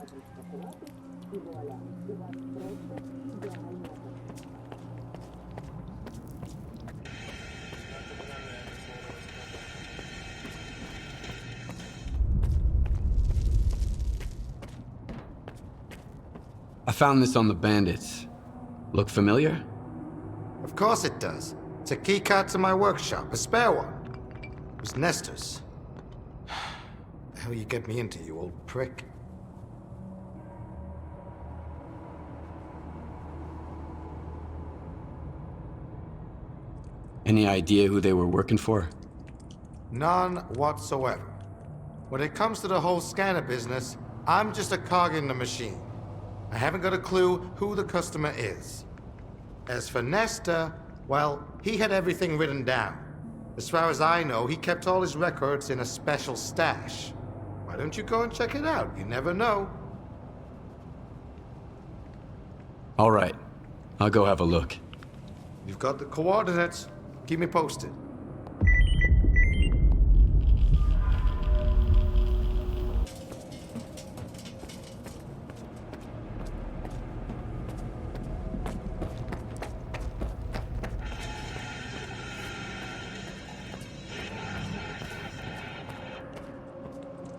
I found this on the bandits. Look familiar? Of course it does. It's a keycard to my workshop, a spare one. It was Nestor's. The hell you get me into, you old prick? Any idea who they were working for? None whatsoever. When it comes to the whole scanner business, I'm just a cog in the machine. I haven't got a clue who the customer is. As for Nestor, well, he had everything written down. As far as I know, he kept all his records in a special stash. Why don't you go and check it out? You never know. All right. I'll go have a look. You've got the coordinates. Keep me posted.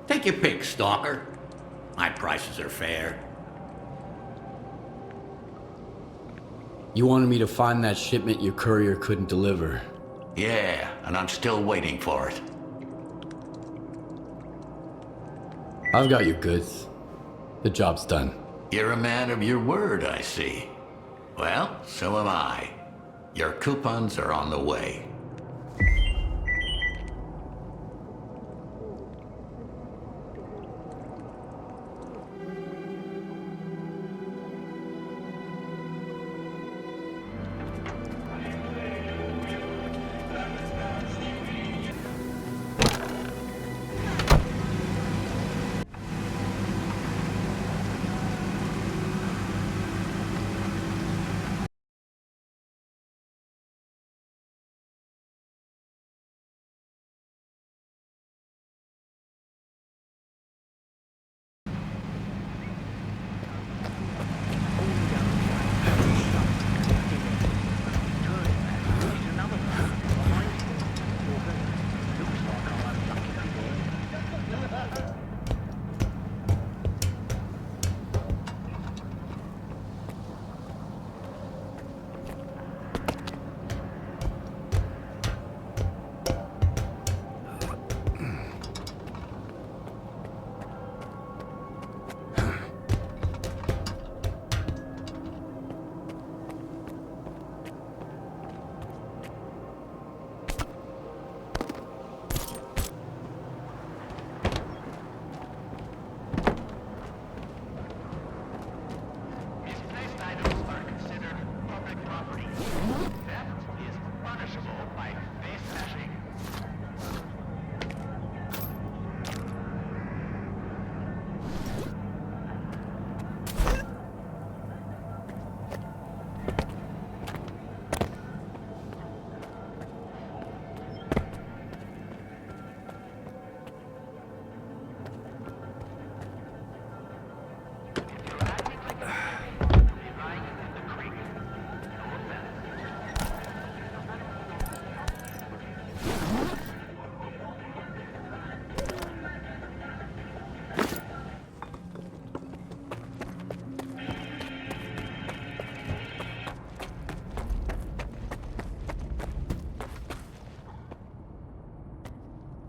Take your pick, Stalker. My prices are fair. You wanted me to find that shipment your courier couldn't deliver. Yeah, and I'm still waiting for it. I've got your goods. The job's done. You're a man of your word, I see. Well, so am I. Your coupons are on the way.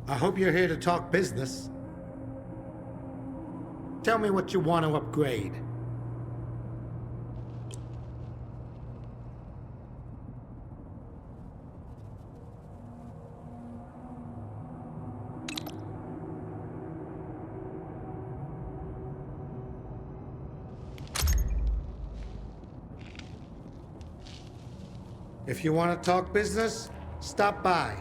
I hope you're here to talk business. Tell me what you want to upgrade. If you want to talk business, stop by.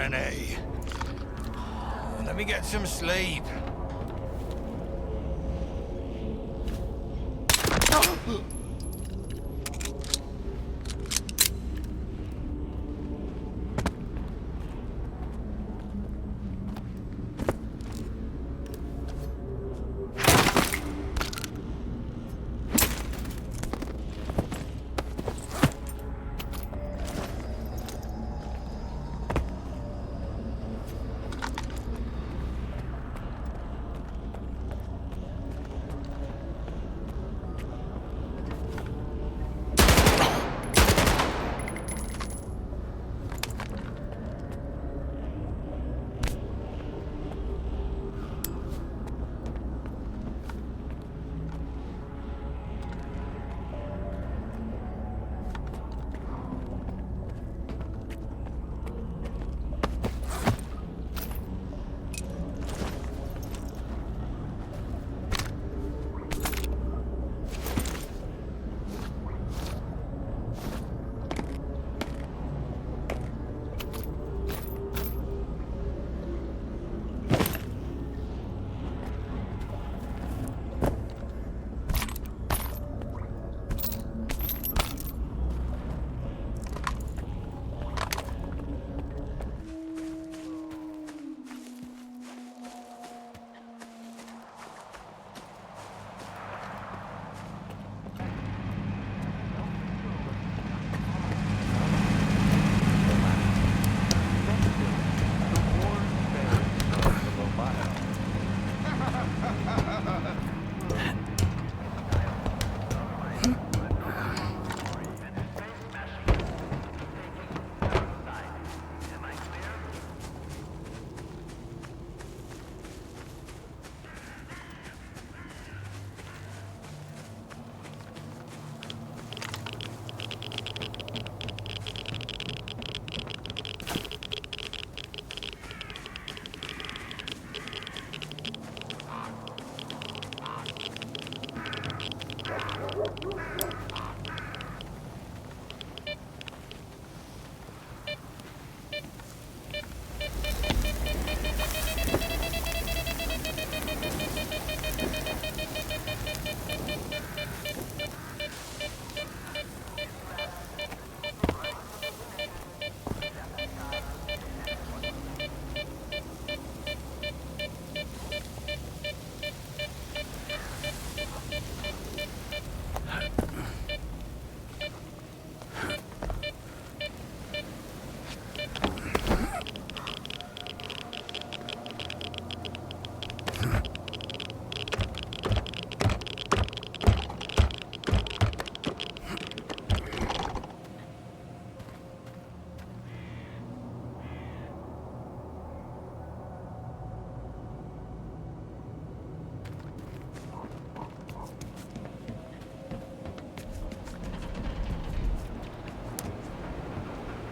Granny. Let me get some sleep.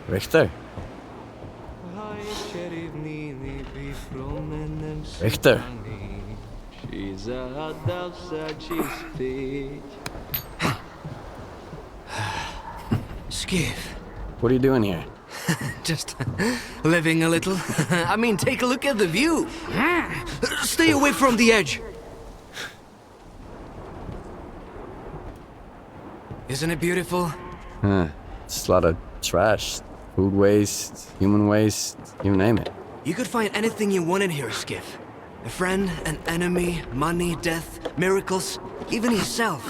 Richter? Richter? Skiff. What are you doing here? Just living a little. I mean, take a look at the view. Stay away from the edge. Isn't it beautiful? It's a lot of trash. Food waste, human waste, you name it. You could find anything you wanted here, Skiff. A friend, an enemy, money, death, miracles, even yourself.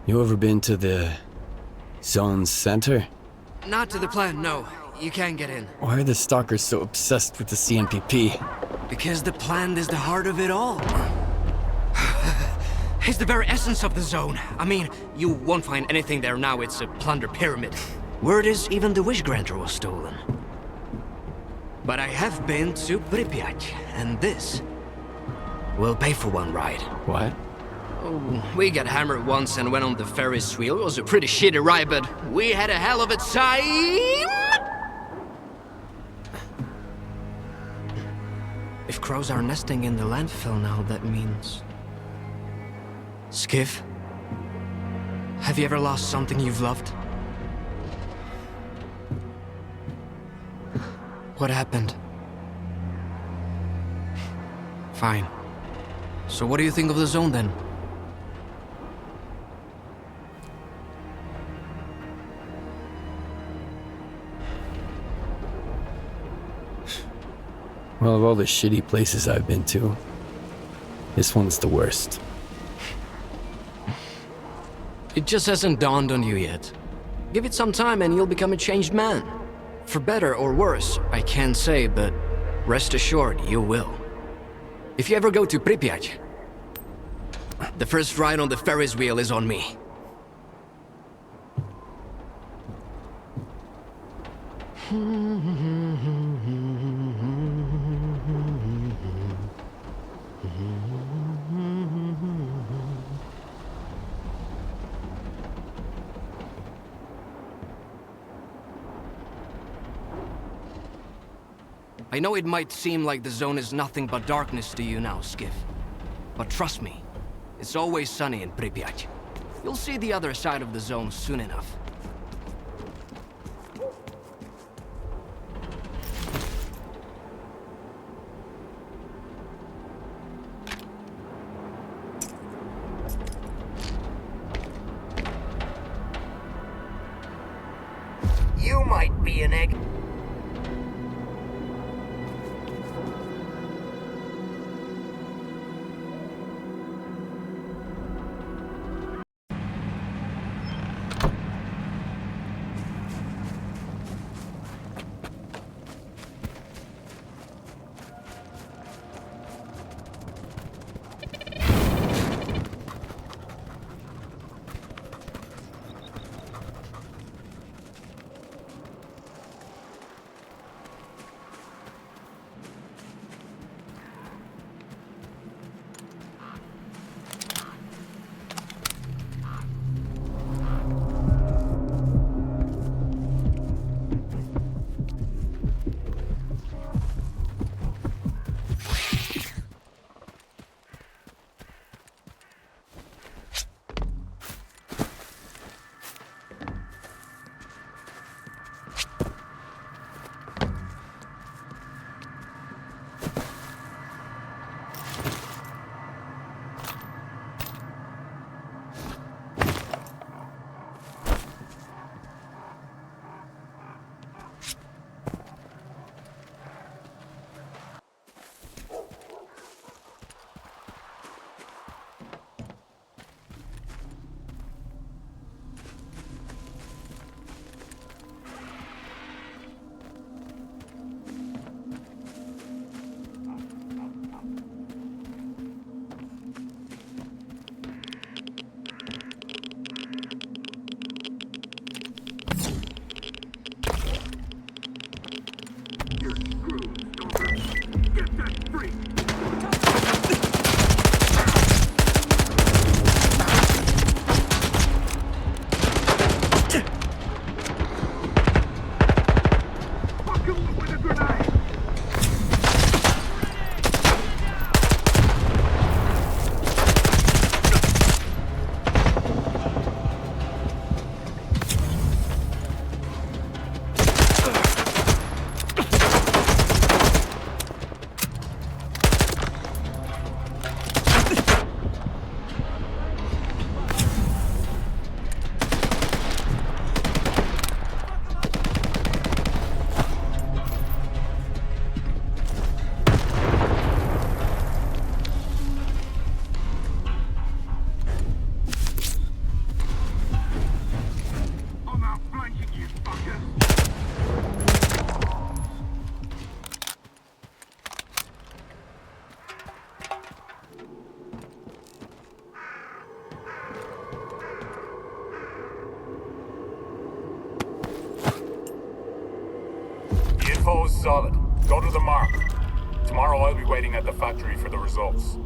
You ever been to the zone's center? Not to the plant, no. You can't get in. Why are the Stalkers so obsessed with the CNPP? Because the plant is the heart of it all. It's the very essence of the zone. I mean, you won't find anything there now. It's a plunder pyramid. Word is even the wish granter was stolen. But I have been to Pripyat, and this will pay for one ride. What? Oh, we got hammered once and went on the Ferris wheel. It was a pretty shitty ride, but we had a hell of a time! If crows are nesting in the landfill now, that means... Skiff? Have you ever lost something you've loved? What happened? Fine. So what do you think of the zone then? Well, of all the shitty places I've been to, this one's the worst. It just hasn't dawned on you yet. Give it some time and you'll become a changed man. For better or worse, I can't say, but rest assured you will. If you ever go to Pripyat, the first ride on the Ferris wheel is on me. I know it might seem like the zone is nothing but darkness to you now, Skiff. But trust me, it's always sunny in Pripyat. You'll see the other side of the zone soon enough. You might be an egg. Info's solid. Go to the mark. Tomorrow I'll be waiting at the factory for the results.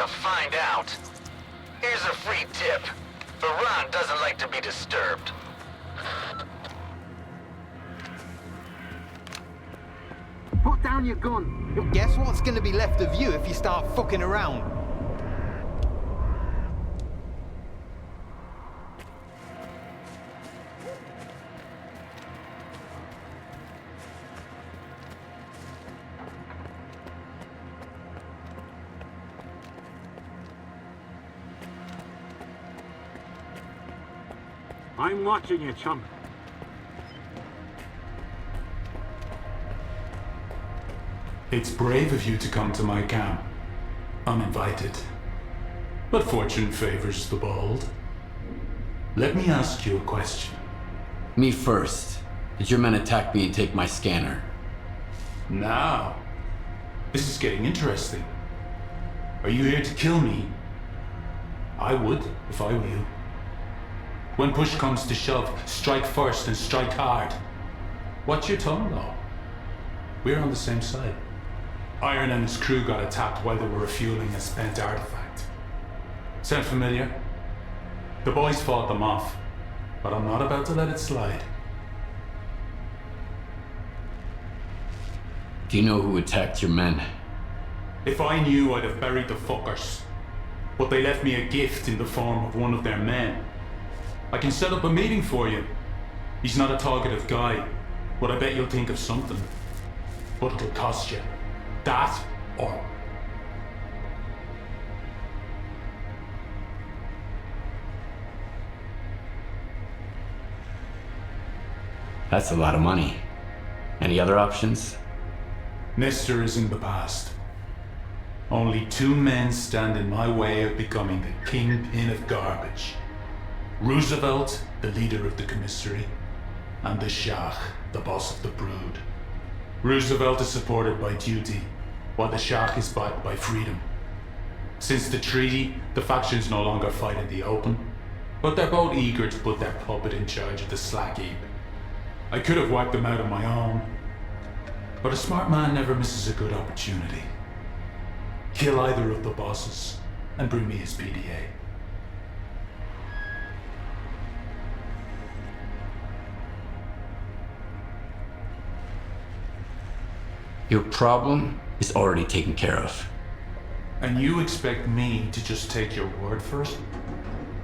to find out. Here's a free tip. Baran doesn't like to be disturbed. Put down your gun. Guess what's gonna be left of you if you start fucking around? I'm watching you, chum. It's brave of you to come to my camp. Uninvited. But fortune favors the bold. Let me ask you a question. Me first. Did your men attack me and take my scanner? Now, this is getting interesting. Are you here to kill me? I would, if I were you. When push comes to shove, strike first and strike hard. Watch your tongue, though. We're on the same side. Iron and his crew got attacked while they were refueling a spent artifact. Sound familiar? The boys fought them off, but I'm not about to let it slide. Do you know who attacked your men? If I knew, I'd have buried the fuckers. But they left me a gift in the form of one of their men. I can set up a meeting for you. He's not a talkative guy, but I bet you'll think of something. But it'll cost you. That or... That's a lot of money. Any other options? Mister is in the past. Only two men stand in my way of becoming the kingpin of garbage. Roosevelt, the leader of the commissary, and the Shah, the boss of the brood. Roosevelt is supported by duty, while the Shah is backed by freedom. Since the treaty, the factions no longer fight in the open, but they're both eager to put their puppet in charge of the slack heap. I could have wiped them out on my own, but a smart man never misses a good opportunity. Kill either of the bosses, and bring me his PDA. Your problem is already taken care of. And you expect me to just take your word for it?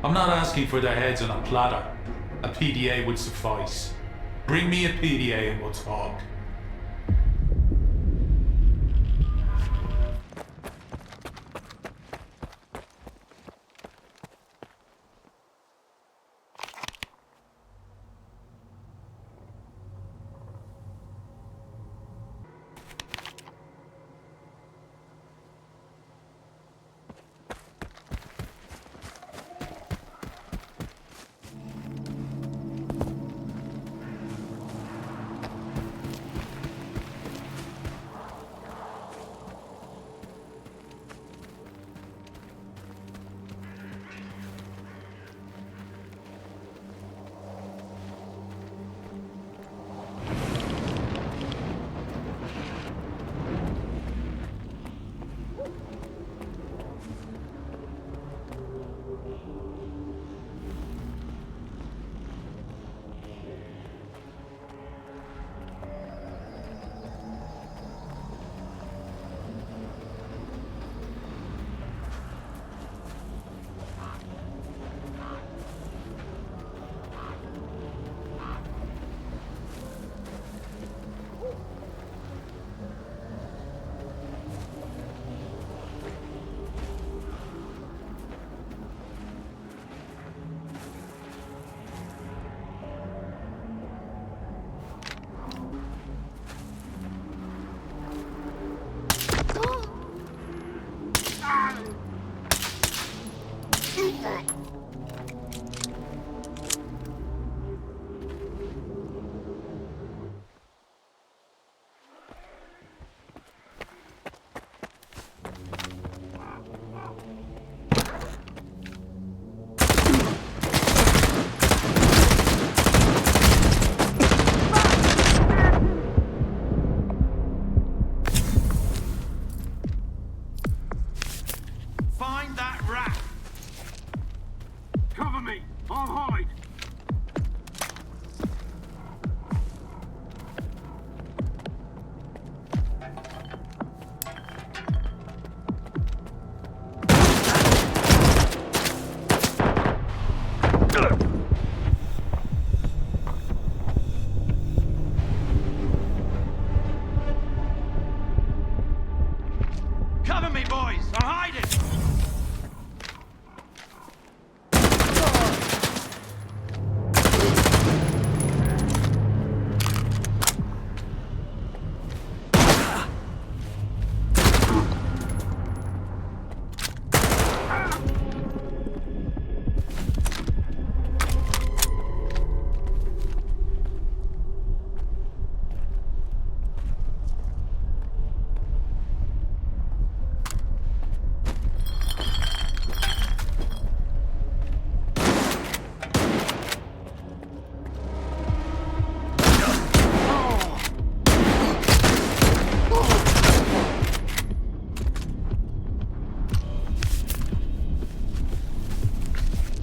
I'm not asking for their heads on a platter. A PDA would suffice. Bring me a PDA and we'll talk.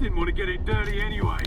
Didn't want to get it dirty anyway.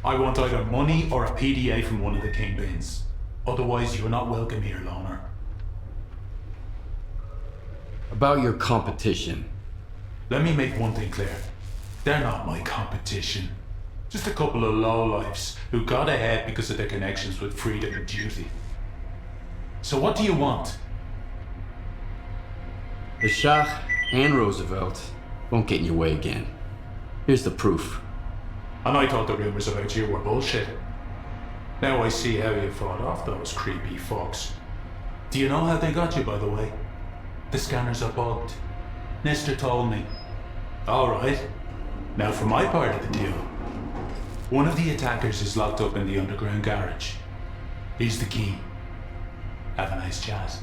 I want either money or a PDA from one of the kingpins. Otherwise, you're not welcome here, loner. About your competition. Let me make one thing clear. They're not my competition. Just a couple of lowlifes who got ahead because of their connections with freedom and duty. So what do you want? The Shah and Roosevelt won't get in your way again. Here's the proof. And I thought the rumors about you were bullshit. Now I see how you fought off those creepy fucks. Do you know how they got you, by the way? The scanners are bugged. Nestor told me. Alright. Now for my part of the deal. One of the attackers is locked up in the underground garage. He's the key. Have a nice chat.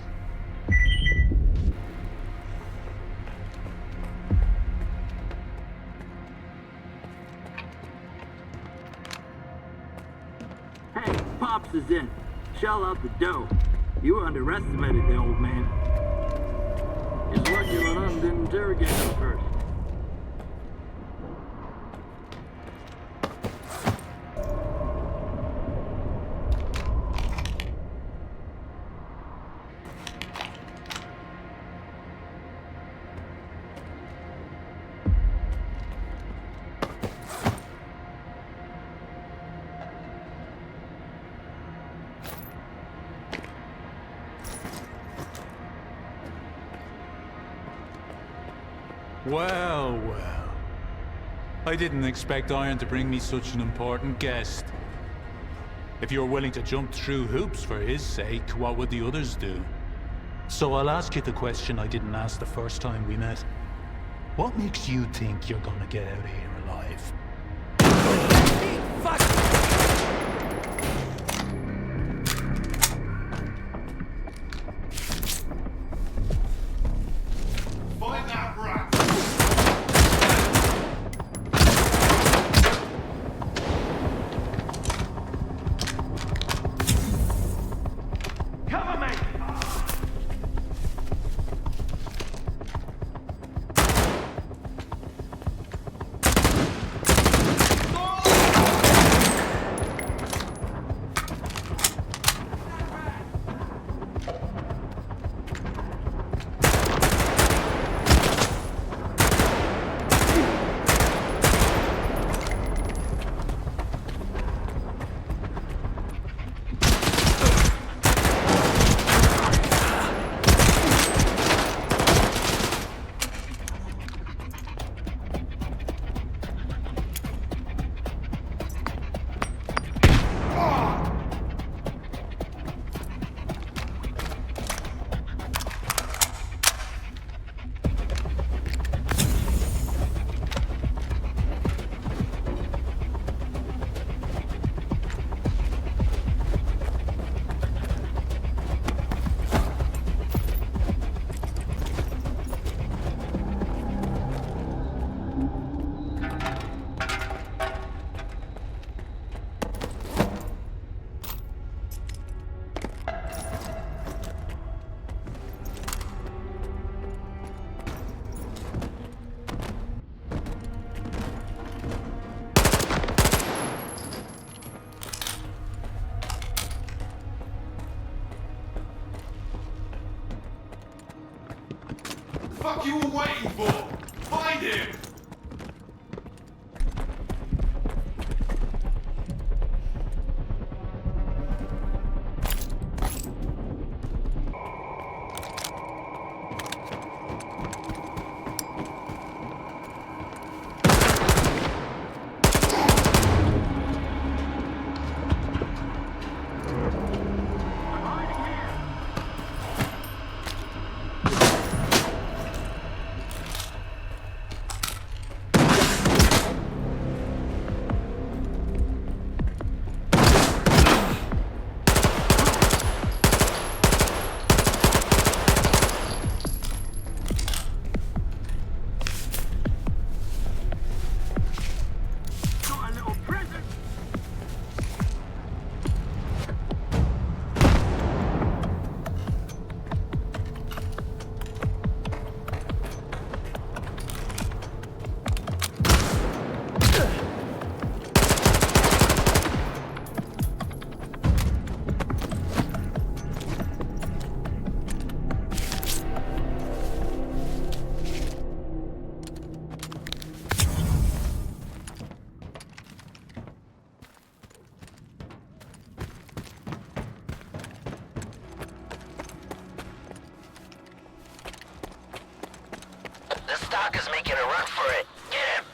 Hey, Pops is in. Shell out the dough. You underestimated the old man. He's lucky Lenon didn't interrogate him first. Well, well. I didn't expect Iron to bring me such an important guest. If you're willing to jump through hoops for his sake, what would the others do? So I'll ask you the question I didn't ask the first time we met. What makes you think you're gonna get out of here alive? Fuck! Find that rat! Cover me! fuck you all waiting for? Find him! The Stalker's making a run for it. Get him!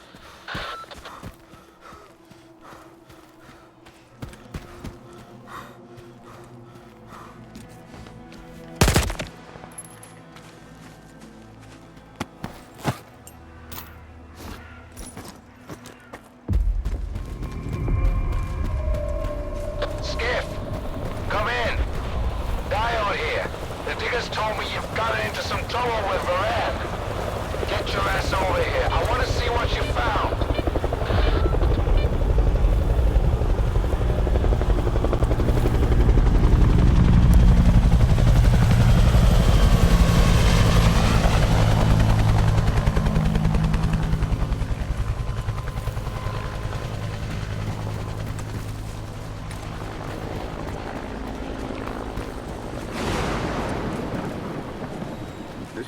Skiff, come in. Dio here. The diggers told me you've gotten into some trouble with Varane. Get your ass over here. I want to see what you found.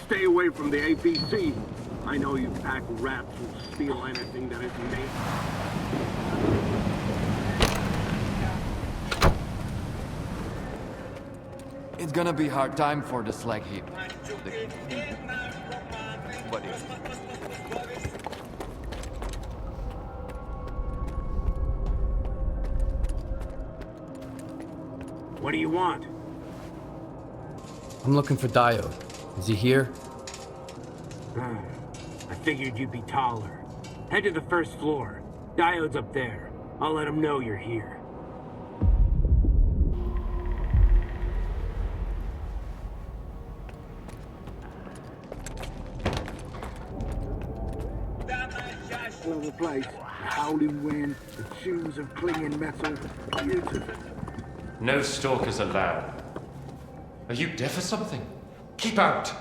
Stay away from the APC. I know you pack rats who steal anything that isn't me. It's gonna be hard time for the slag heap. What do you want? I'm looking for Dio. Is he here? I figured you'd be taller. Head to the first floor. Diode's up there. I'll let him know you're here. Love the place. The howling wind, the shoes of clinging metal. Beautiful. No stalkers allowed. Are you deaf or something? Keep out!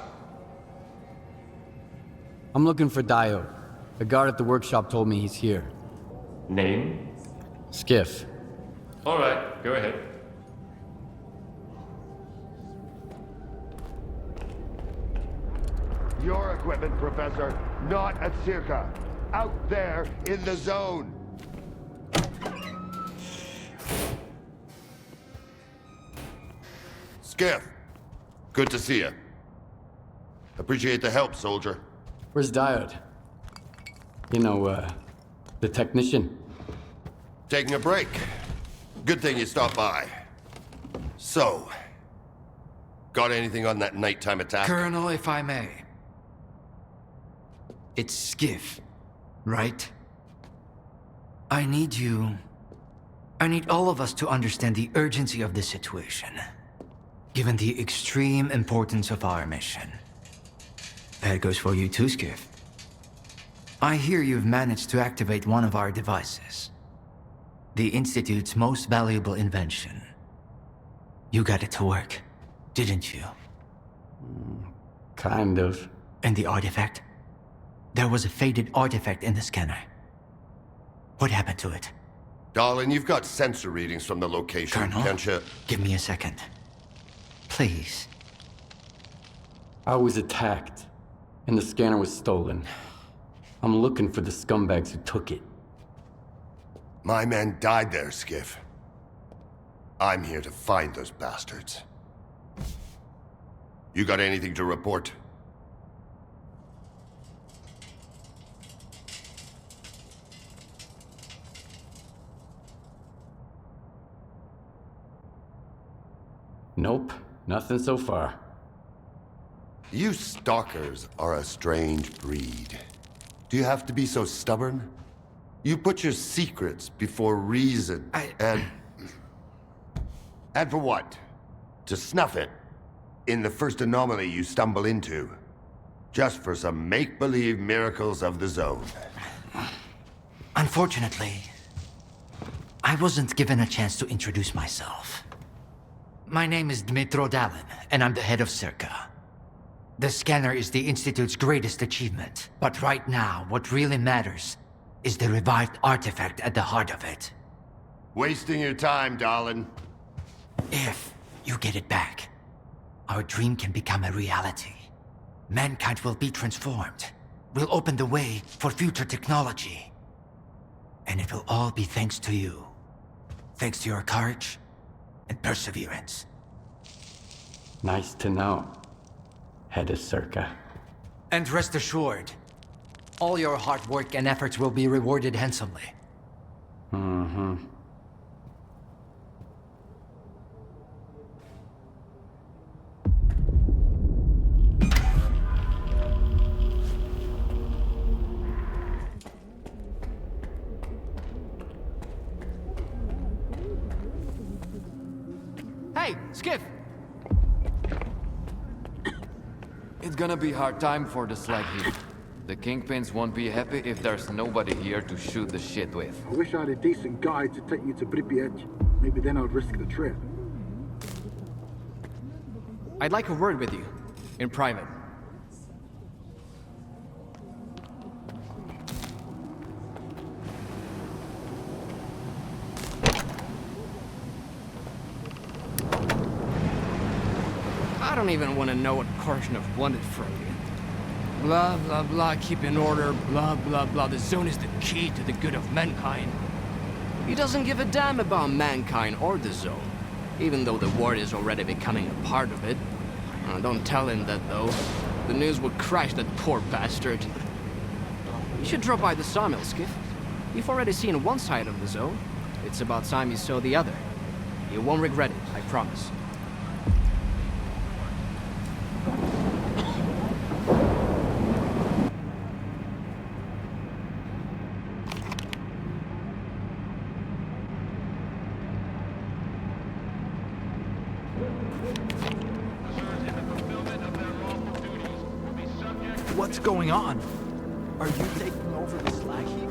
I'm looking for Dio. The guard at the workshop told me he's here. Name? Skiff. All right, go ahead. Your equipment, Professor, not at Circa. Out there in the zone. Skiff, good to see you. Appreciate the help, soldier. Where's Diode? You know, the technician. Taking a break. Good thing you stopped by. So, got anything on that nighttime attack? Colonel, if I may. It's Skiff, right? I need all of us to understand the urgency of the situation, given the extreme importance of our mission. That goes for you too, Skiff. I hear you've managed to activate one of our devices. The Institute's most valuable invention. You got it to work, didn't you? Kind of. And the artifact? There was a faded artifact in the scanner. What happened to it? Darling, you've got sensor readings from the location, Colonel, can't you? give me a second. Please. I was attacked. And the scanner was stolen. I'm looking for the scumbags who took it. My men died there, Skiff. I'm here to find those bastards. You got anything to report? Nope, nothing so far. You Stalkers are a strange breed. Do you have to be so stubborn? You put your secrets before reason, and for what? To snuff it in the first anomaly you stumble into. Just for some make-believe miracles of the zone. Unfortunately, I wasn't given a chance to introduce myself. My name is Dmitro Dalin, and I'm the head of Circa. The scanner is the Institute's greatest achievement, but right now, what really matters is the revived artifact at the heart of it. Wasting your time, darling. If you get it back, our dream can become a reality. Mankind will be transformed. We'll open the way for future technology. And it will all be thanks to you. Thanks to your courage and perseverance. Nice to know, head of Circa. And rest assured, all your hard work and efforts will be rewarded handsomely. Mm-hmm. Hey, Skiff! It's gonna be hard time for the slag here. The Kingpins won't be happy if there's nobody here to shoot the shit with. I wish I had a decent guide to take you to Pripyat. Maybe then I'd risk the trip. I'd like a word with you. In private. I don't even want to know what Korshunov wanted from you. Blah, blah, blah, keep in order, blah, blah, blah. The zone is the key to the good of mankind. He doesn't give a damn about mankind or the zone, even though the war is already becoming a part of it. Don't tell him that, though. The news would crash that poor bastard. You should drop by the sawmill, Skiff. You've already seen one side of the zone. It's about time you saw the other. You won't regret it, I promise. What's going on? Are you taking over the slag heap?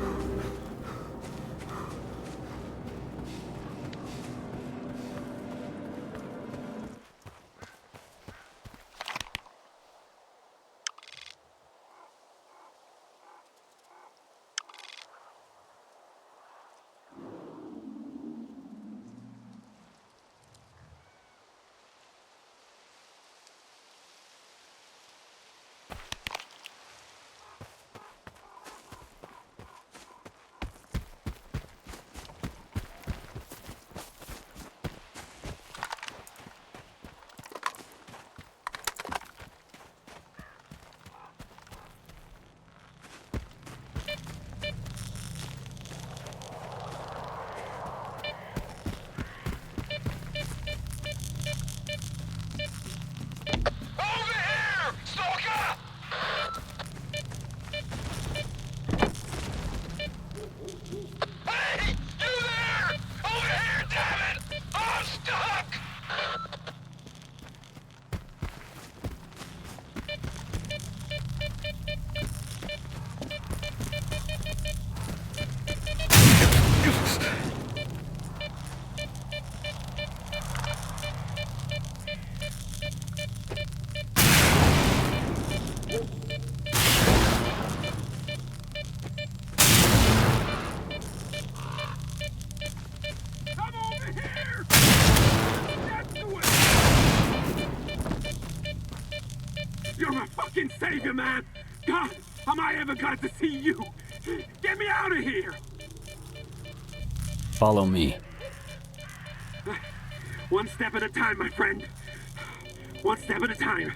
You're my fucking savior, man! God, am I ever going to see you? Get me out of here! Follow me. One step at a time, my friend. One step at a time.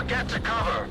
Get to cover.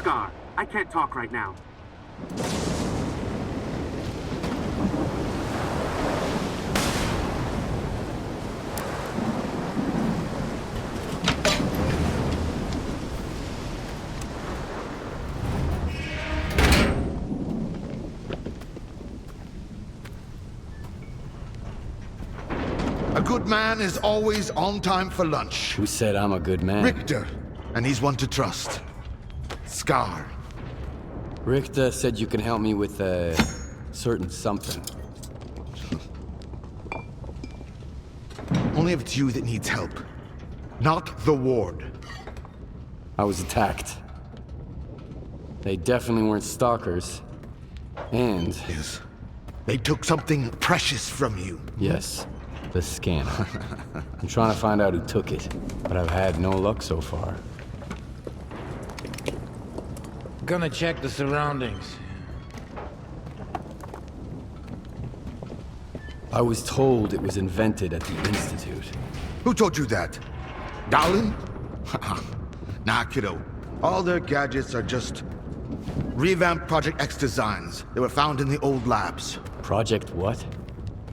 Scar. I can't talk right now. A good man is always on time for lunch. Who said I'm a good man? Richter, and he's one to trust. Scar. Richter said you can help me with a certain something. Only if it's you that needs help. Not the ward. I was attacked. They definitely weren't stalkers. And... Yes. They took something precious from you. Yes. The scanner. I'm trying to find out who took it, but I've had no luck so far. Gonna check the surroundings. I was told it was invented at the Institute. Who told you that? Darlin? Nah, kiddo. All their gadgets are just revamped Project X designs. They were found in the old labs. Project what?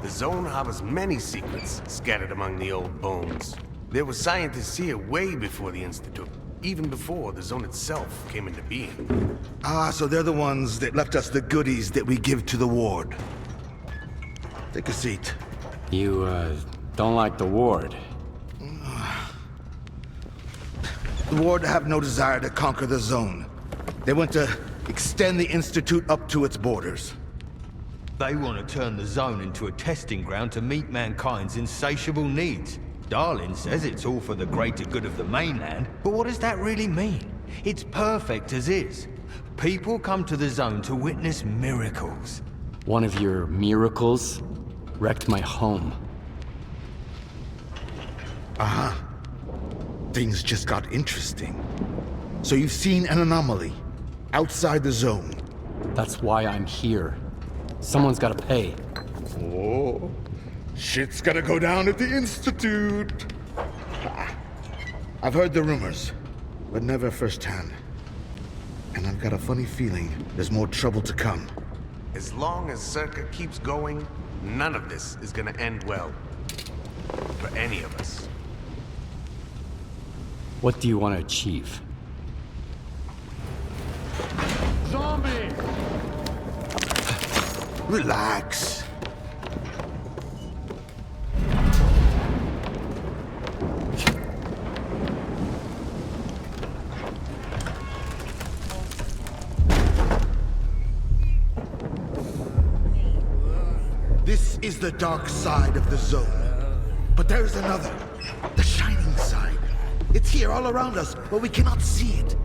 The zone harbors many secrets scattered among the old bones. There were scientists here way before the Institute, even before the zone itself came into being. Ah, so they're the ones that left us the goodies that we give to the ward. Take a seat. You, don't like the ward? The ward have no desire to conquer the zone. They want to extend the Institute up to its borders. They want to turn the zone into a testing ground to meet mankind's insatiable needs. Darlin says it's all for the greater good of the mainland, but what does that really mean? It's perfect as is. People come to the zone to witness miracles. One of your miracles wrecked my home. Uh-huh. Things just got interesting. So you've seen an anomaly outside the zone. That's why I'm here. Someone's gotta pay. Oh, shit's gonna go down at the Institute. I've heard the rumors, but never firsthand. And I've got a funny feeling there's more trouble to come. As long as Circa keeps going, none of this is gonna end well. For any of us. What do you want to achieve? Zombies! Relax. This is the dark side of the zone. But there's another. The shining side. It's here all around us, but we cannot see it.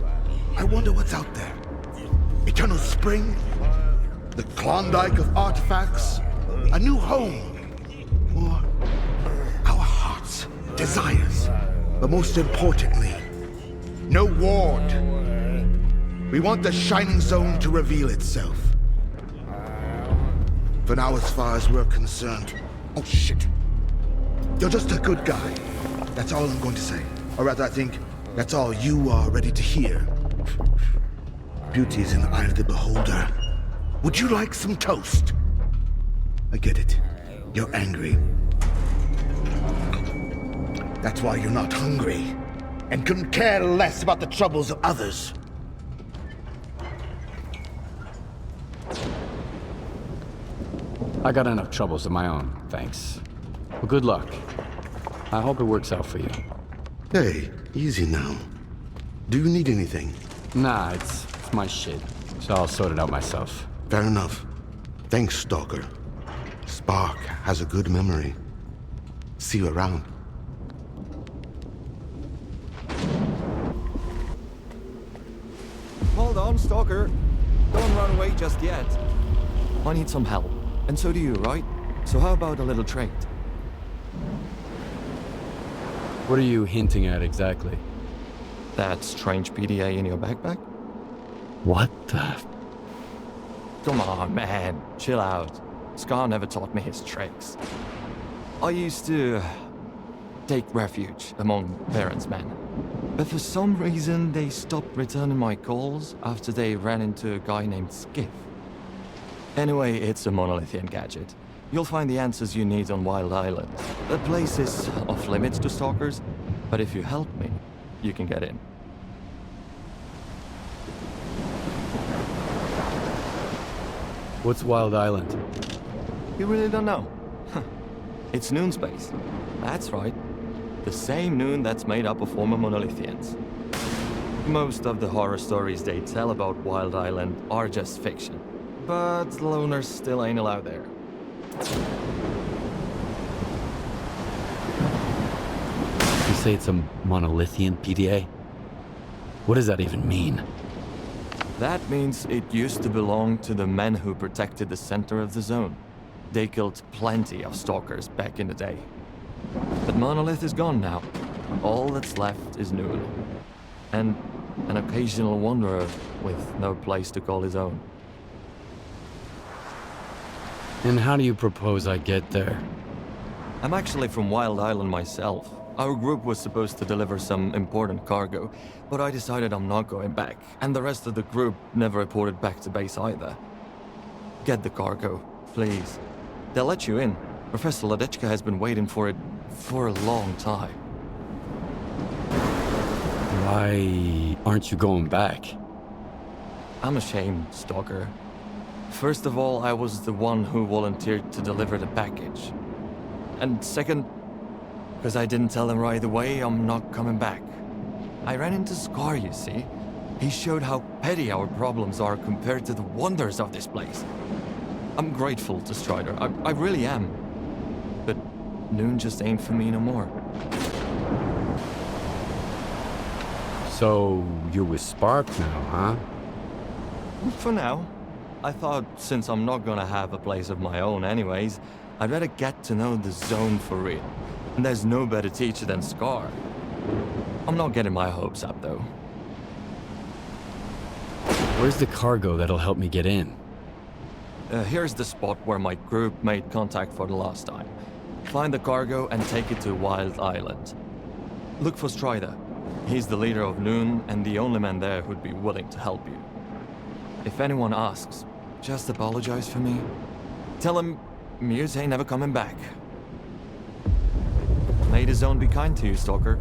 I wonder what's out there. Eternal spring? The Klondike of artifacts? A new home? Or our hearts, desires? But most importantly, no ward. We want the Shining Zone to reveal itself. For now, as far as we're concerned... Oh, shit. You're just a good guy. That's all I'm going to say. Or rather, I think that's all you are ready to hear. Beauty is in the eye of the beholder. Would you like some toast? I get it. You're angry. That's why you're not hungry. And couldn't care less about the troubles of others. I got enough troubles of my own, thanks. Well, good luck. I hope it works out for you. Hey, easy now. Do you need anything? Nah, it's my shit. So I'll sort it out myself. Fair enough. Thanks, Stalker. Spark has a good memory. See you around. Hold on, Stalker. Don't run away just yet. I need some help. And so do you, right? So how about a little trade? What are you hinting at exactly? That strange PDA in your backpack? What the... Come on, man. Chill out. Scar never taught me his tricks. I used to take refuge among Baron's men. But for some reason, they stopped returning my calls after they ran into a guy named Skiff. Anyway, it's a monolithian gadget. You'll find the answers you need on Wild Island. The place is off limits to stalkers, but if you help me, you can get in. What's Wild Island? You really don't know? It's Noon space. That's right. The same Noon that's made up of former monolithians. Most of the horror stories they tell about Wild Island are just fiction. But loners still ain't allowed there. You say it's a monolithian PDA? What does that even mean? That means it used to belong to the men who protected the center of the zone. They killed plenty of stalkers back in the day. But Monolith is gone now. All that's left is Noon. And an occasional wanderer with no place to call his own. And how do you propose I get there? I'm actually from Wild Island myself. Our group was supposed to deliver some important cargo, but I decided I'm not going back, and the rest of the group never reported back to base either. Get the cargo, please. They'll let you in. Professor Ladechka has been waiting for it for a long time. Why aren't you going back? I'm ashamed, Stalker. First of all, I was the one who volunteered to deliver the package. And second, because I didn't tell him right away, I'm not coming back. I ran into Scar, you see. He showed how petty our problems are compared to the wonders of this place. I'm grateful to Strider, I really am. But Noon just ain't for me no more. So, you're with Spark now, huh? For now. I thought, since I'm not gonna have a place of my own anyways, I'd rather get to know the zone for real. And there's no better teacher than Scar. I'm not getting my hopes up, though. Where's the cargo that'll help me get in? Here's the spot where my group made contact for the last time. Find the cargo and take it to Wild Island. Look for Strider. He's the leader of Noon and the only man there who'd be willing to help you. If anyone asks, just apologize for me. Tell him Muse ain't never coming back. May the zone be kind to you, Stalker.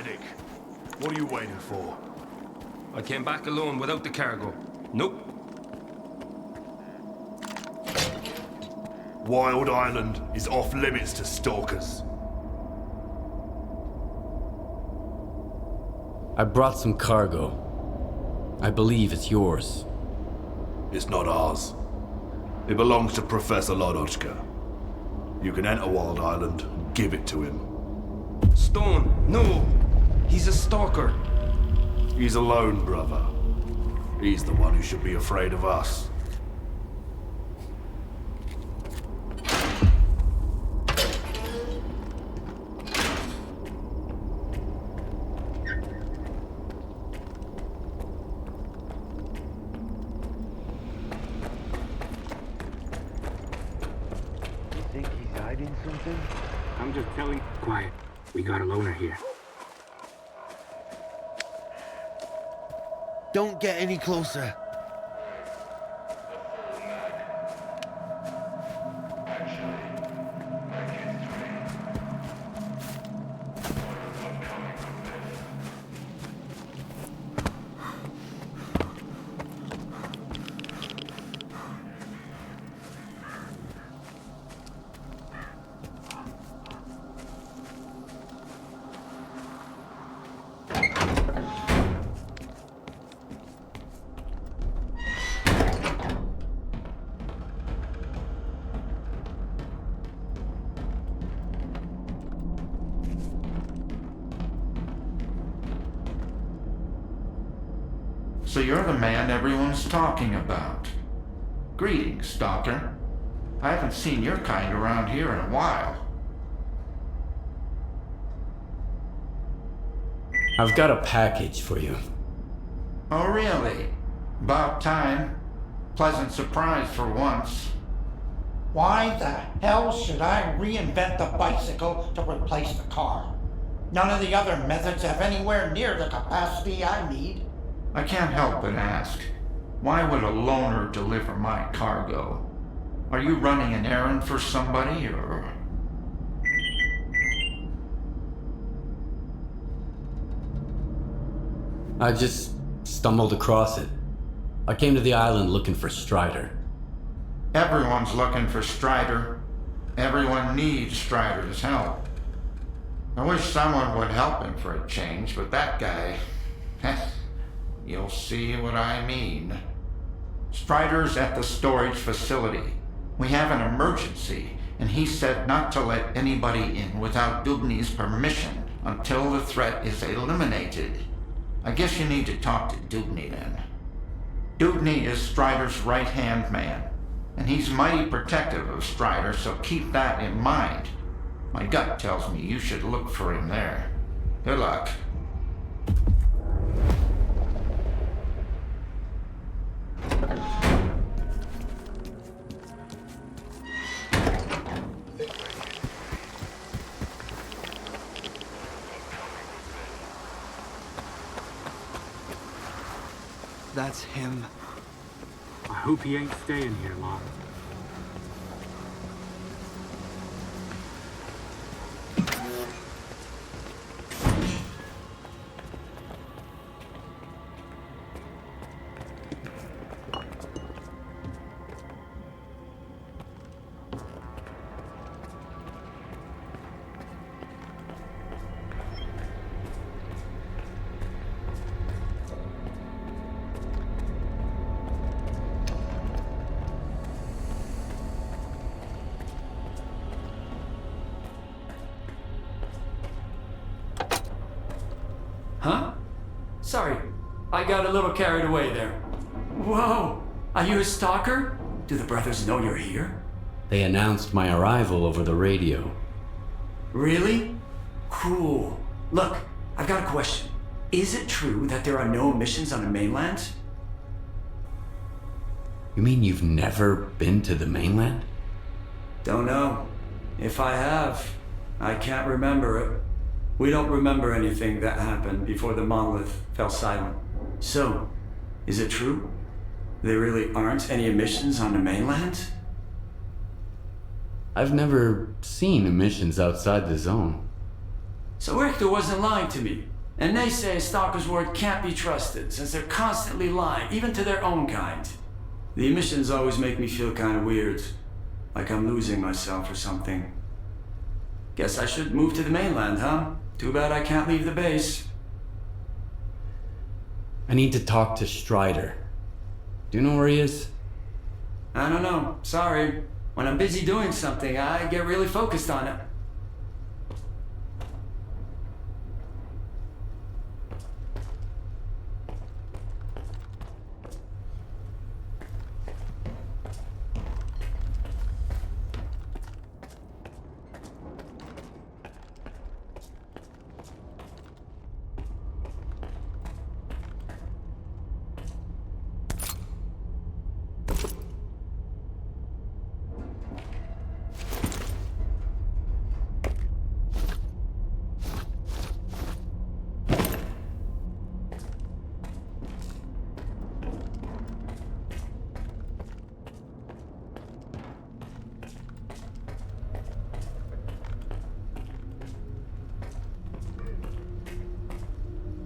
Medic, what are you waiting for? I came back alone without the cargo. Nope. Wild Island is off limits to stalkers. I brought some cargo. I believe it's yours. It's not ours. It belongs to Professor Lodochka. You can enter Wild Island and give it to him. Stone, no! He's a stalker. He's alone, brother. He's the one who should be afraid of us. Think he's hiding something? I'm just telling. Quiet. We got a loner here. Don't get any closer. So you're the man everyone's talking about. Greetings, Stalker. I haven't seen your kind around here in a while. I've got a package for you. Oh, really? About time. Pleasant surprise for once. Why the hell should I reinvent the bicycle to replace the car? None of the other methods have anywhere near the capacity I need. I can't help but ask, why would a loner deliver my cargo? Are you running an errand for somebody, or...? I just stumbled across it. I came to the island looking for Strider. Everyone's looking for Strider. Everyone needs Strider's help. I wish someone would help him for a change, but that guy... You'll see what I mean. Strider's at the storage facility. We have an emergency, and he said not to let anybody in without Dubny's permission until the threat is eliminated. I guess you need to talk to Dubny then. Dubny is Strider's right-hand man, and he's mighty protective of Strider, so keep that in mind. My gut tells me you should look for him there. Good luck. That's him. I hope he ain't staying here long. Huh? Sorry, I got a little carried away there. Whoa! Are you a stalker? Do the brothers know you're here? They announced my arrival over the radio. Really? Cool. Look, I've got a question. Is it true that there are no missions on the mainland? You mean you've never been to the mainland? Don't know. If I have, I can't remember it. We don't remember anything that happened before the monolith fell silent. So, is it true? There really aren't any emissions on the mainland? I've never seen emissions outside the zone. So Richter wasn't lying to me. And they say Stalker's word can't be trusted, since they're constantly lying, even to their own kind. The emissions always make me feel kind of weird. Like I'm losing myself or something. Guess I should move to the mainland, huh? Too bad I can't leave the base. I need to talk to Strider. Do you know where he is? I don't know. Sorry. When I'm busy doing something, I get really focused on it.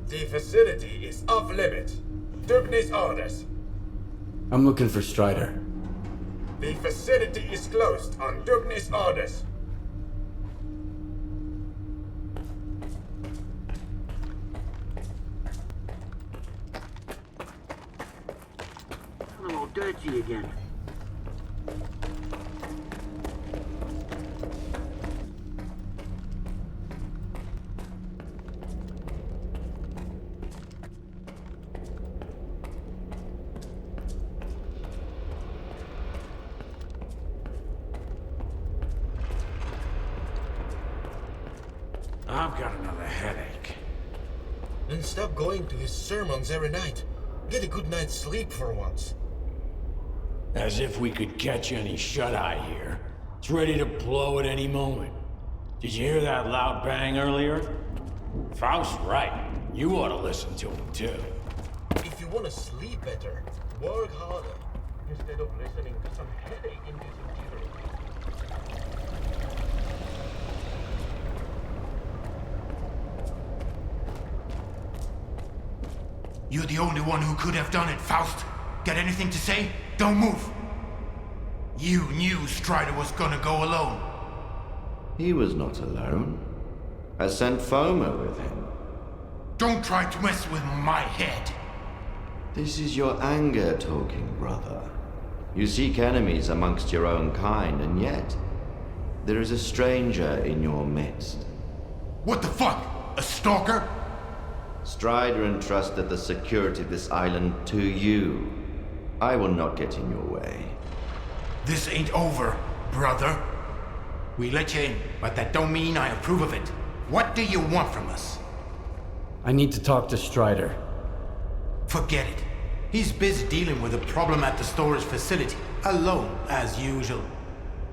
The facility is off limit. Dubney's orders. I'm looking for Strider. The facility is closed on Dubney's orders. I'm all dirty again. I've got another headache. Then stop going to his sermons every night. Get a good night's sleep for once. As if we could catch any shut-eye here. It's ready to blow at any moment. Did you hear that loud bang earlier? Faust's right. You ought to listen to him, too. If you want to sleep better, work harder, instead of listening to some headache-inducing gibberish. You're the only one who could have done it, Faust. Got anything to say? Don't move. You knew Strider was gonna go alone. He was not alone. I sent Foma with him. Don't try to mess with my head. This is your anger talking, brother. You seek enemies amongst your own kind, and yet there is a stranger in your midst. What the fuck? A stalker? Strider entrusted the security of this island to you. I will not get in your way. This ain't over, brother. We let you in, but that don't mean I approve of it. What do you want from us? I need to talk to Strider. Forget it. He's busy dealing with a problem at the storage facility, alone, as usual.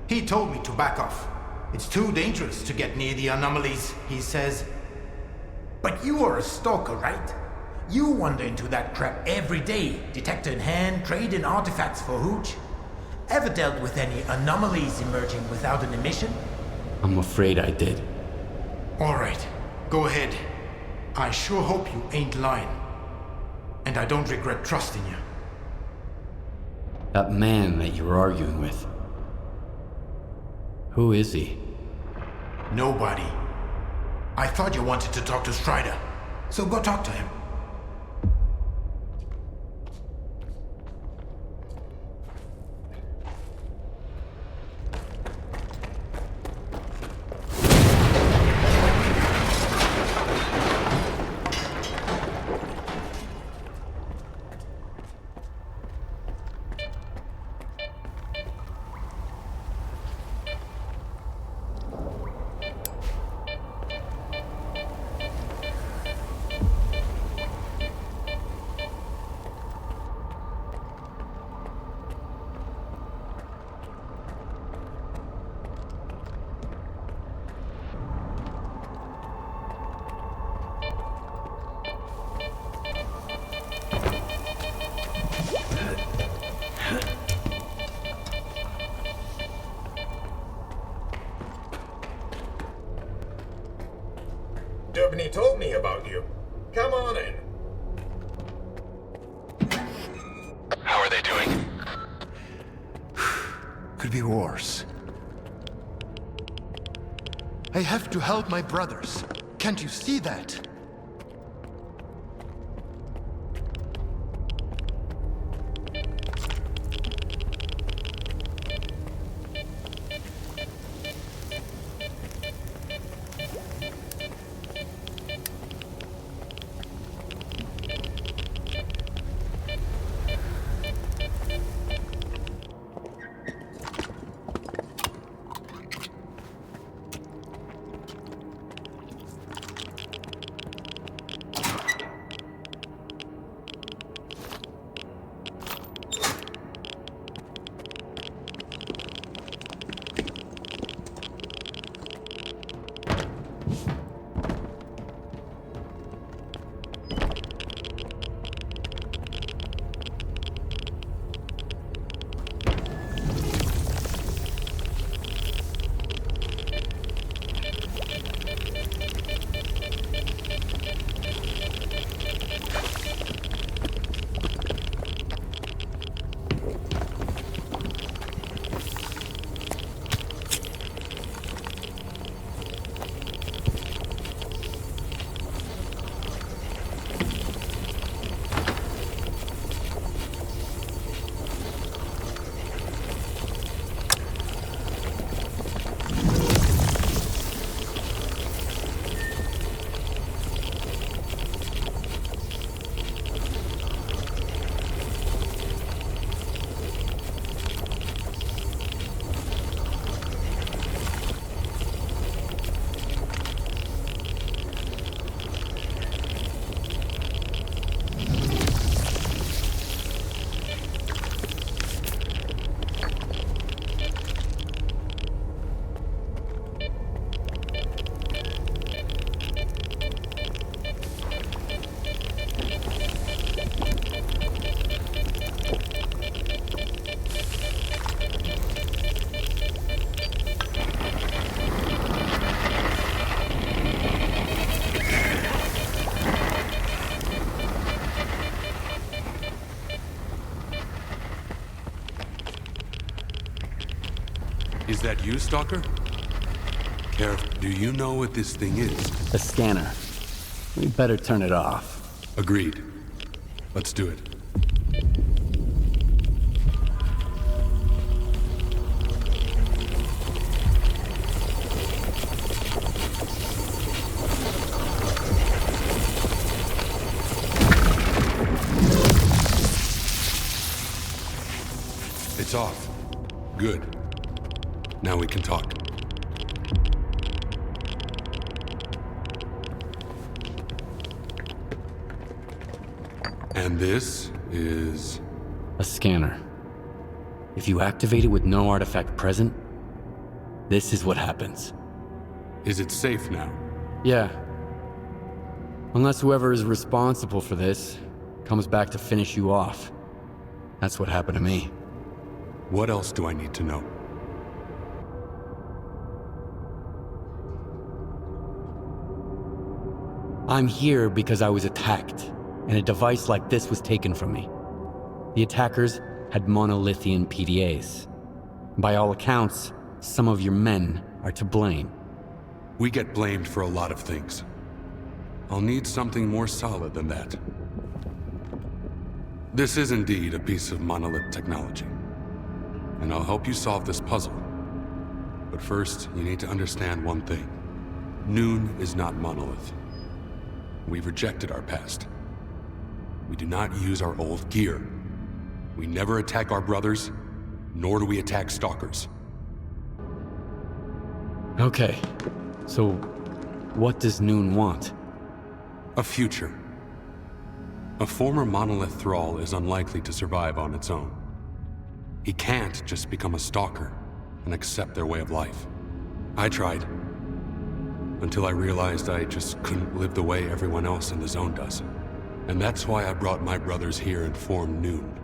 He told me to back off. It's too dangerous to get near the anomalies, he says. But you are a stalker, right? You wander into that crap every day, detector in hand, trading artifacts for hooch. Ever dealt with any anomalies emerging without an emission? I'm afraid I did. All right, go ahead. I sure hope you ain't lying. And I don't regret trusting you. That man that you were arguing with. Who is he? Nobody. I thought you wanted to talk to Strider, so go talk to him. could be worse. I have to help my brothers. Can't you see that? Is that you, Stalker? Careful. Do you know what this thing is? A scanner. We better turn it off. Agreed. Let's do it. It's off. Good. Now we can talk. And this is... a scanner. If you activate it with no artifact present, this is what happens. Is it safe now? Yeah. Unless whoever is responsible for this comes back to finish you off. That's what happened to me. What else do I need to know? I'm here because I was attacked, and a device like this was taken from me. The attackers had monolithian PDAs. By all accounts, some of your men are to blame. We get blamed for a lot of things. I'll need something more solid than that. This is indeed a piece of monolith technology, and I'll help you solve this puzzle. But first, you need to understand one thing. Noon is not monolith. We've rejected our past. We do not use our old gear. We never attack our brothers, nor do we attack stalkers. Okay, so what does Noon want? A future. A former monolith thrall is unlikely to survive on its own. He can't just become a stalker and accept their way of life. I tried. Until I realized I just couldn't live the way everyone else in the zone does. And that's why I brought my brothers here and formed Noon.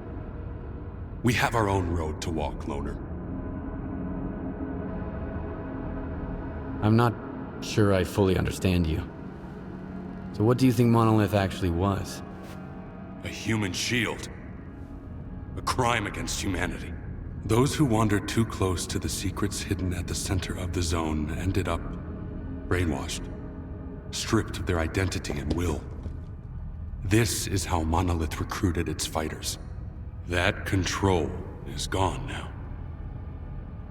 We have our own road to walk, Loner. I'm not sure I fully understand you. So what do you think Monolith actually was? A human shield. A crime against humanity. Those who wandered too close to the secrets hidden at the center of the zone ended up brainwashed, stripped of their identity and will. This is how Monolith recruited its fighters. That control is gone now.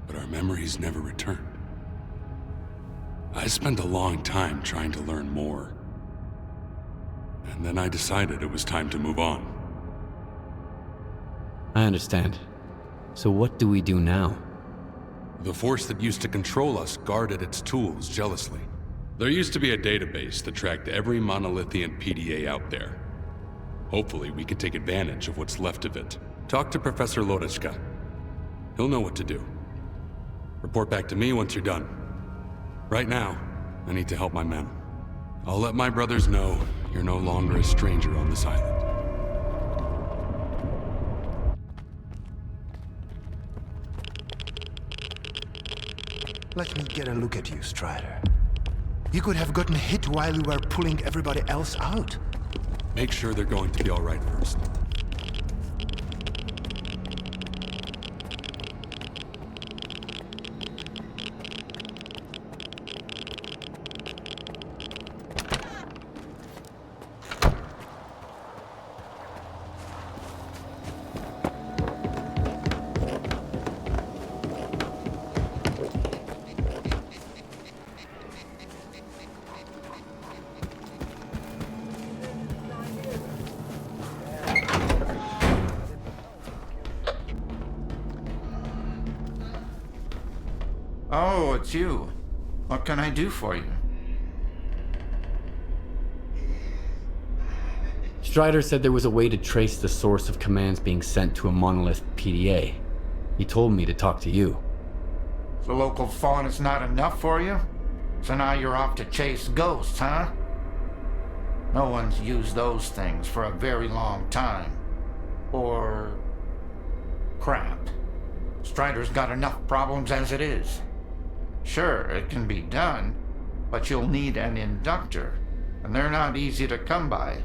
But our memories never returned. I spent a long time trying to learn more. And then I decided it was time to move on. I understand. So what do we do now? The force that used to control us guarded its tools jealously. There used to be a database that tracked every monolithian PDA out there. Hopefully we can take advantage of what's left of it. Talk to Professor Lodechka. He'll know what to do. Report back to me once you're done. Right now, I need to help my men. I'll let my brothers know you're no longer a stranger on this island. Let me get a look at you, Strider. You could have gotten hit while you were pulling everybody else out. Make sure they're going to be all right first. Oh, it's you. What can I do for you? Strider said there was a way to trace the source of commands being sent to a Monolith PDA. He told me to talk to you. The local fawn is not enough for you? So now you're off to chase ghosts, huh? No one's used those things for a very long time. Or... crap. Strider's got enough problems as it is. Sure, it can be done, but you'll need an inductor, and they're not easy to come by.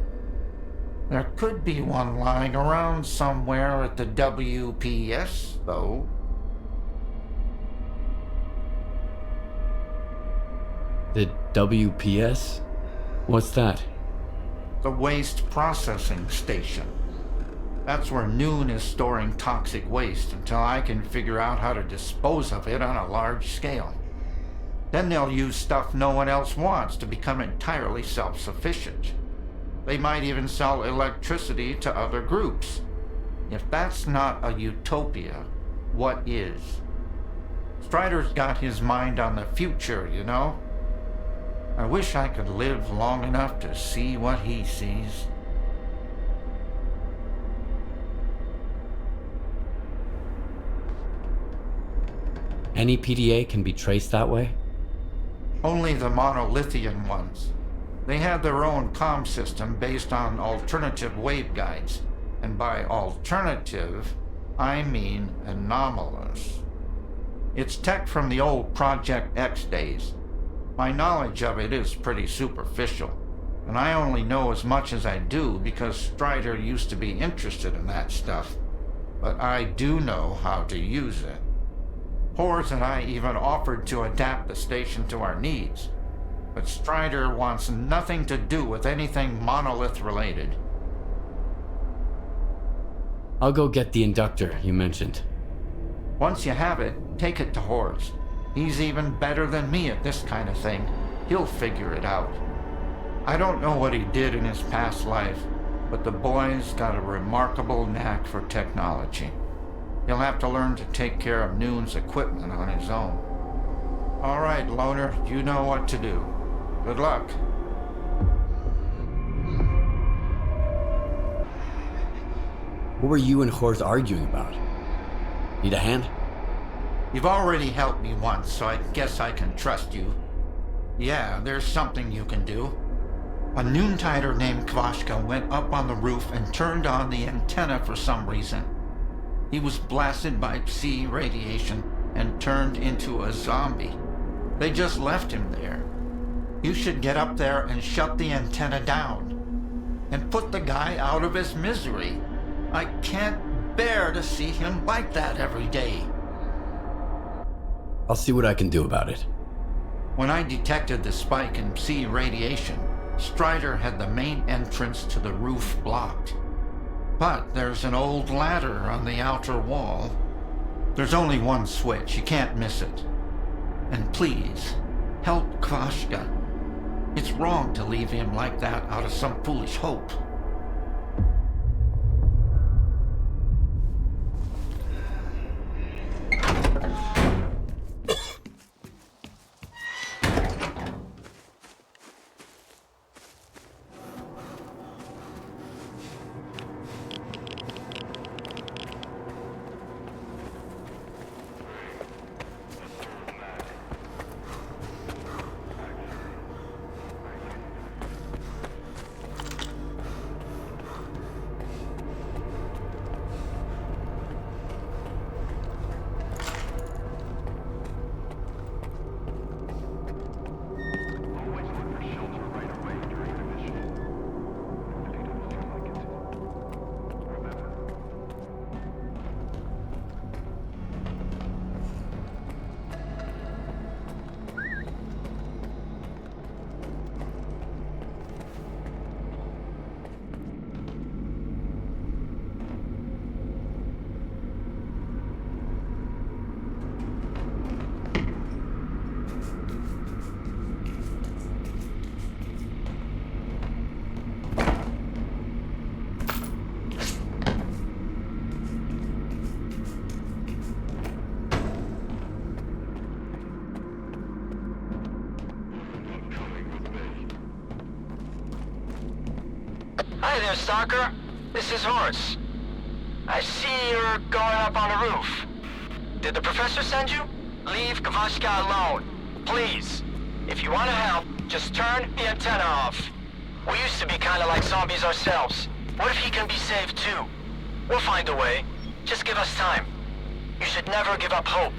There could be one lying around somewhere at the WPS, though. The WPS? What's that? The Waste Processing Station. That's where Noon is storing toxic waste until I can figure out how to dispose of it on a large scale. Then they'll use stuff no one else wants to become entirely self-sufficient. They might even sell electricity to other groups. If that's not a utopia, what is? Strider's got his mind on the future, you know? I wish I could live long enough to see what he sees. Any PDA can be traced that way? Only the monolithian ones. They have their own comm system based on alternative waveguides. And by alternative, I mean anomalous. It's tech from the old Project X days. My knowledge of it is pretty superficial, and I only know as much as I do because Strider used to be interested in that stuff. But I do know how to use it. Hors and I even offered to adapt the station to our needs, but Strider wants nothing to do with anything Monolith related. I'll go get the inductor you mentioned. Once you have it, take it to Hors. He's even better than me at this kind of thing. He'll figure it out. I don't know what he did in his past life, but the boy's got a remarkable knack for technology. He'll have to learn to take care of Noon's equipment on his own. All right, Loner, you know what to do. Good luck. What were you and Hors arguing about? Need a hand? You've already helped me once, so I guess I can trust you. Yeah, there's something you can do. A Noontider named Kvashka went up on the roof and turned on the antenna for some reason. He was blasted by Psi radiation and turned into a zombie. They just left him there. You should get up there and shut the antenna down. And put the guy out of his misery. I can't bear to see him like that every day. I'll see what I can do about it. When I detected the spike in sea radiation, Strider had the main entrance to the roof blocked. But there's an old ladder on the outer wall. There's only one switch, you can't miss it. And please, help Kvashka. It's wrong to leave him like that out of some foolish hope. Hi there, Stalker. This is Horace. I see you're going up on the roof. Did the professor send you? Leave Kvashka alone. Please. If you want to help, just turn the antenna off. We used to be kind of like zombies ourselves. What if he can be saved too? We'll find a way. Just give us time. You should never give up hope.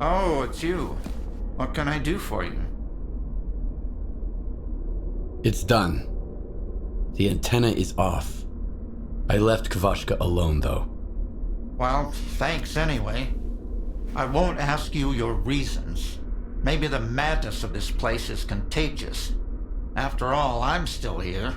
Oh, it's you. What can I do for you? It's done. The antenna is off. I left Kvashka alone, though. Well, thanks anyway. I won't ask you your reasons. Maybe the madness of this place is contagious. After all, I'm still here.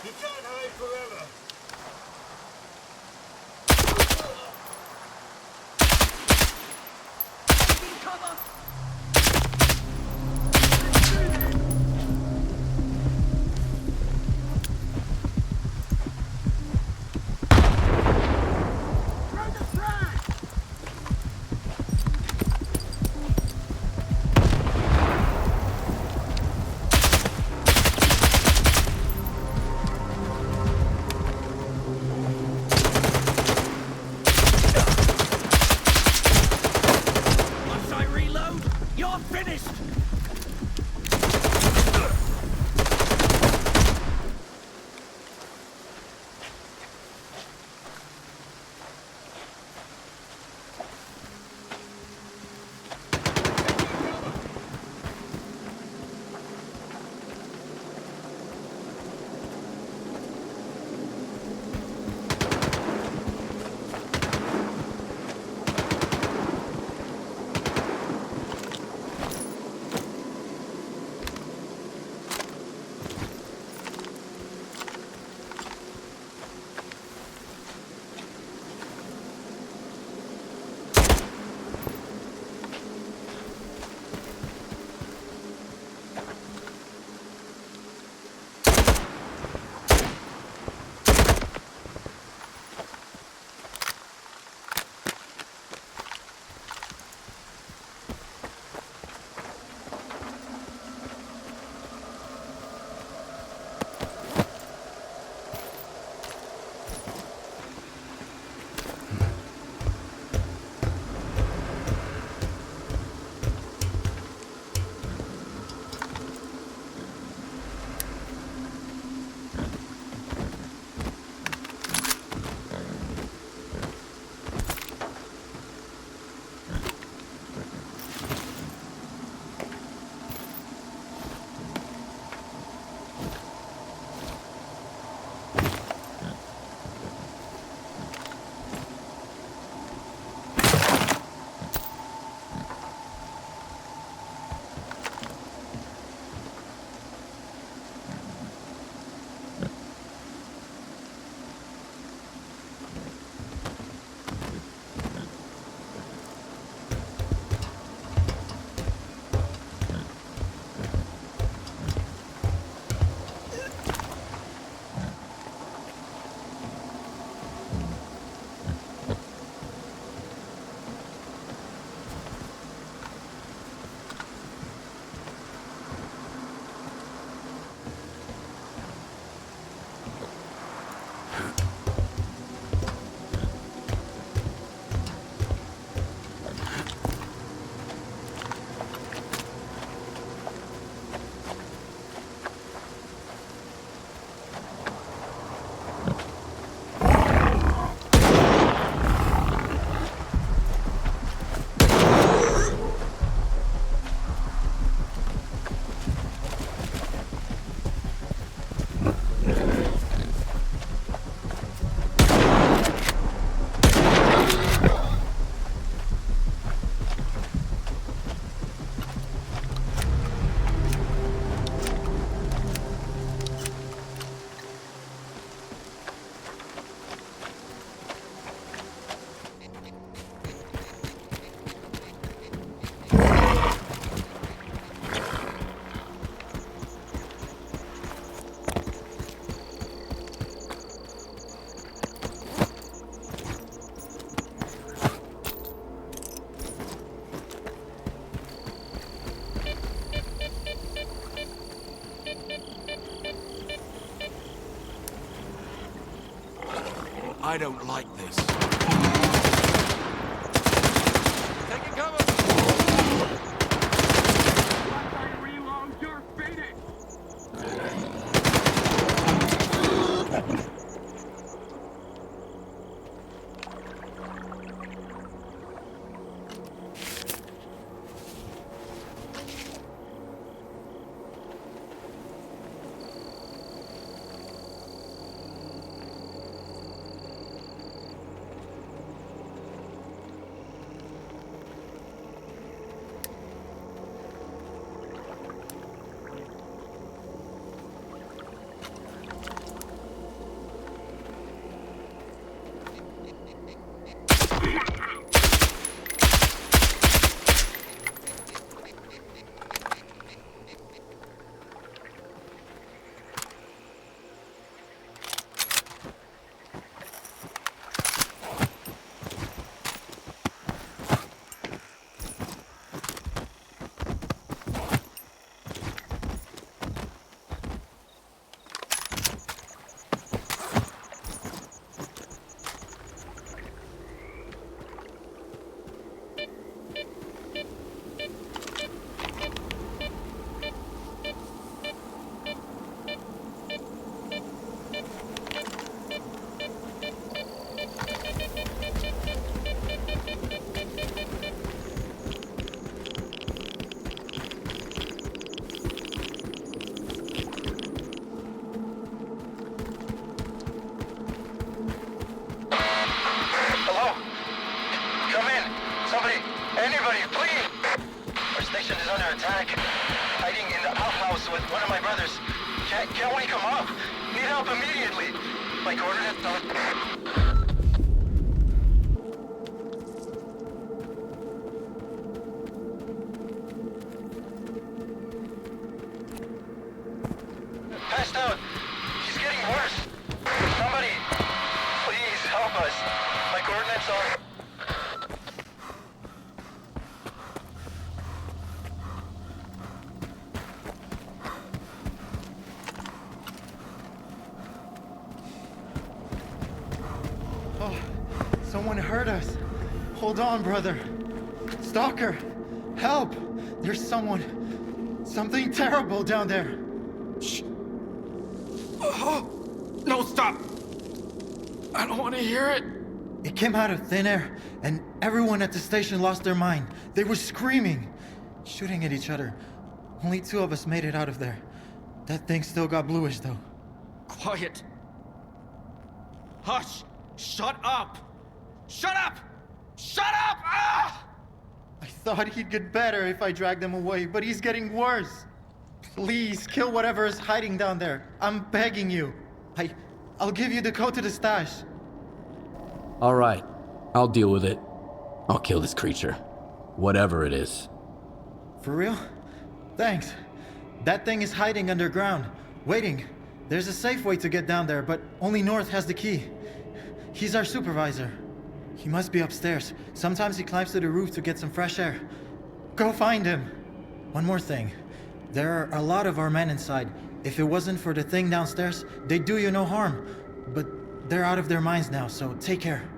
You can't hide forever. Must I reload? I don't like this. Taking cover! Once I reload, you're faded! Can't we come up? Need help immediately. My coordinates are... Passed out. He's getting worse. Somebody, please help us. My coordinates are... Someone hurt us. Hold on, brother. Stalker, help! There's something terrible down there. Shh. Oh, no, stop! I don't want to hear it. It came out of thin air, and everyone at the station lost their mind. They were screaming, shooting at each other. Only 2 of us made it out of there. That thing still got bluish, though. Quiet. Hush! Shut up! Shut up! Shut up! Ah! I thought he'd get better if I dragged him away, but he's getting worse. Please, kill whatever is hiding down there. I'm begging you. I'll give you the code to the stash. All right, I'll deal with it. I'll kill this creature. Whatever it is. For real? Thanks. That thing is hiding underground, waiting. There's a safe way to get down there, but only North has the key. He's our supervisor. He must be upstairs. Sometimes he climbs to the roof to get some fresh air. Go find him. One more thing. There are a lot of our men inside. If it wasn't for the thing downstairs, they'd do you no harm. But they're out of their minds now, so take care.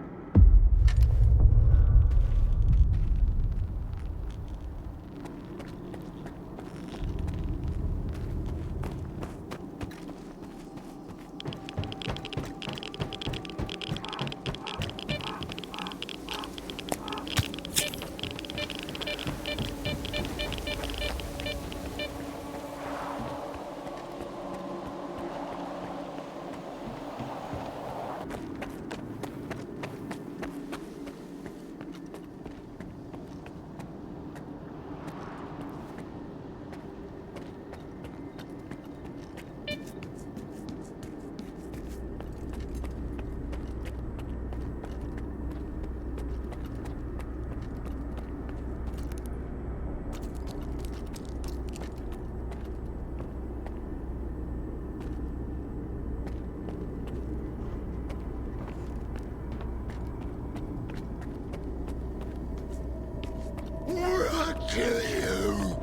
Kill you!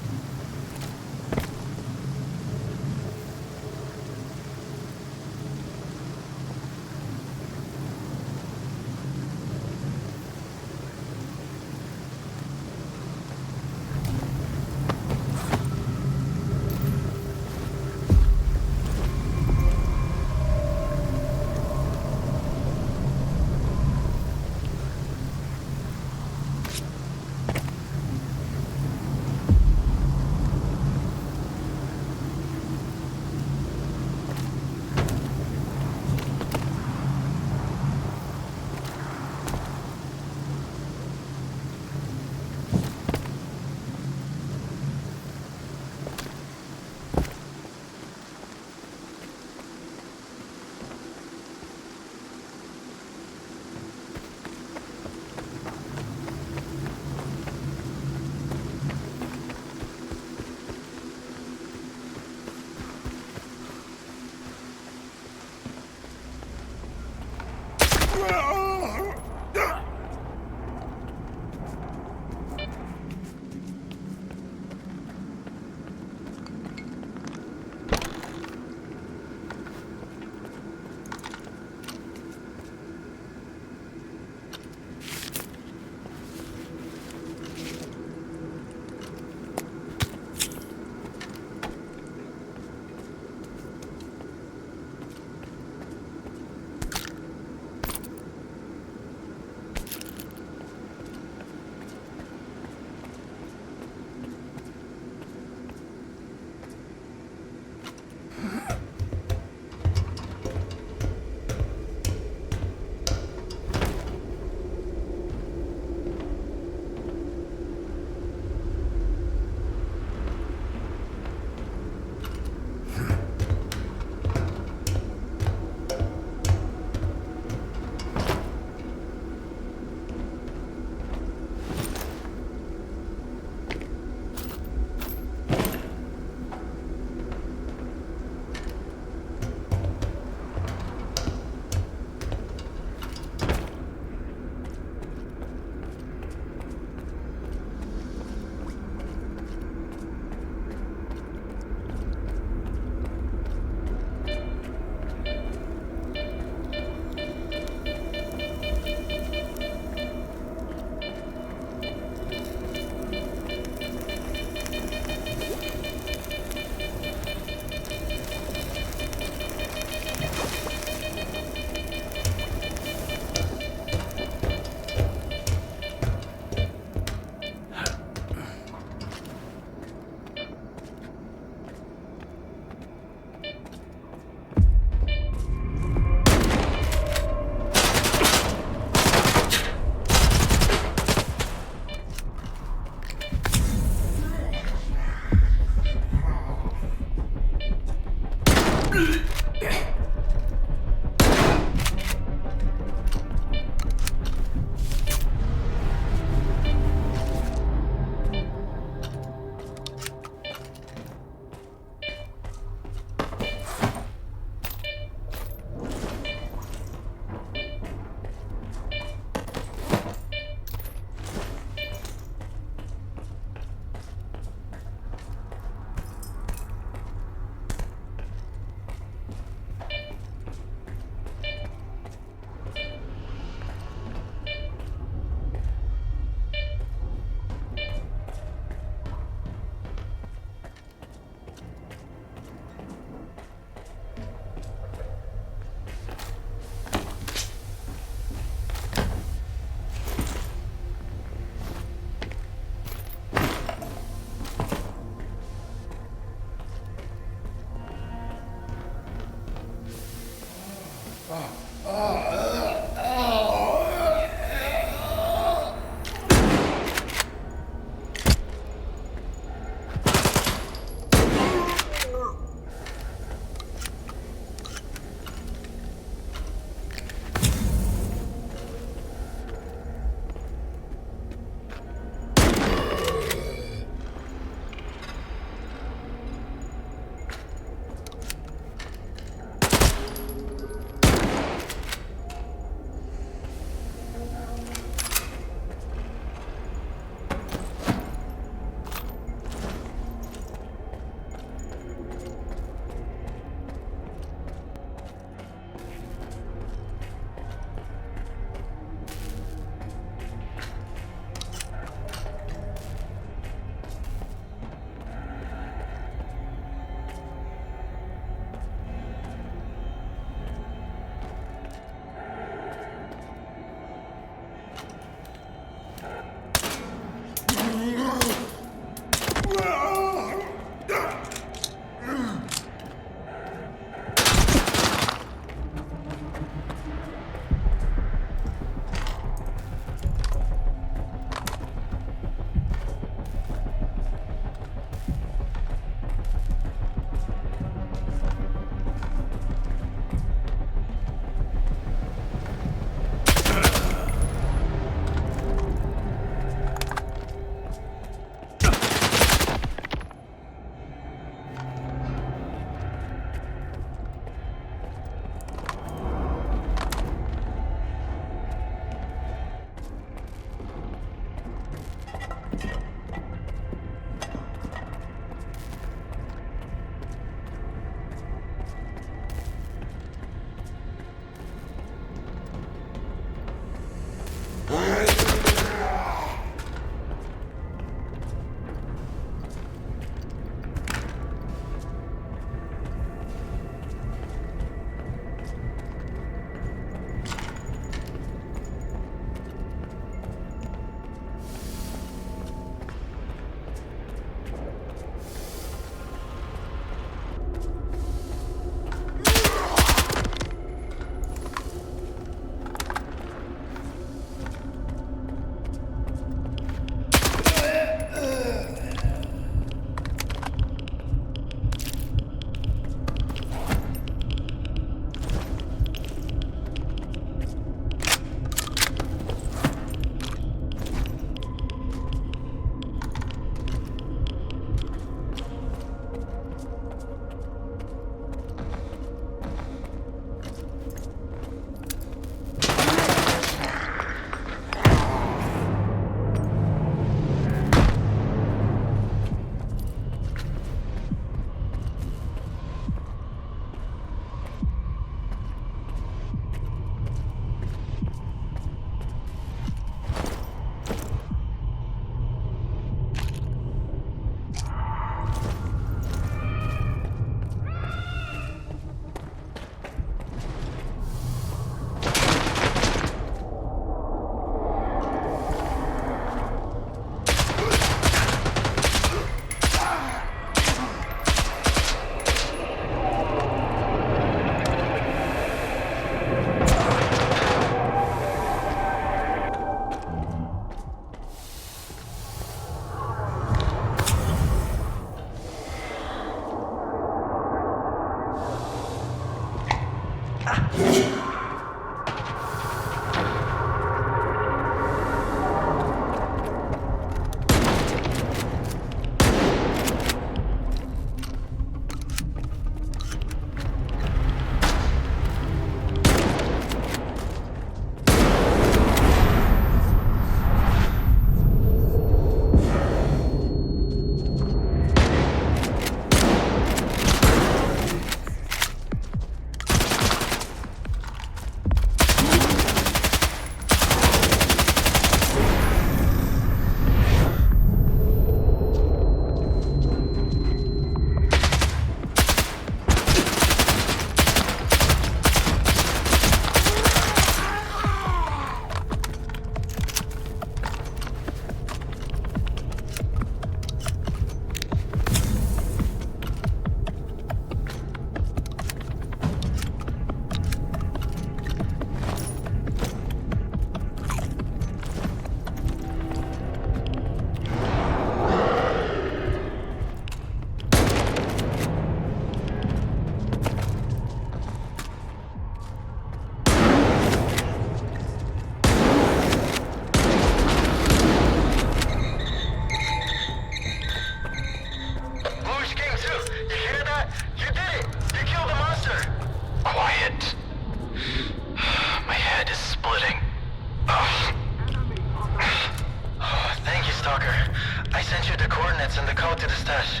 go to the stash.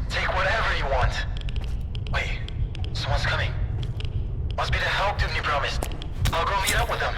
Take whatever you want. Wait, someone's coming. Must be the help Dubny promised. I'll go meet up with them.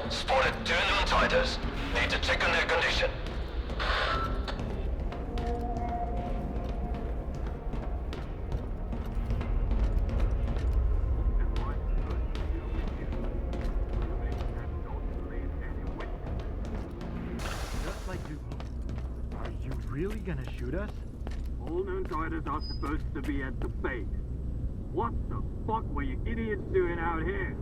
Spotted 2 Noontiders. Need to check on their condition. Just like you. Are you really gonna shoot us? All Noontiders are supposed to be at the base. What the fuck were you idiots doing out here?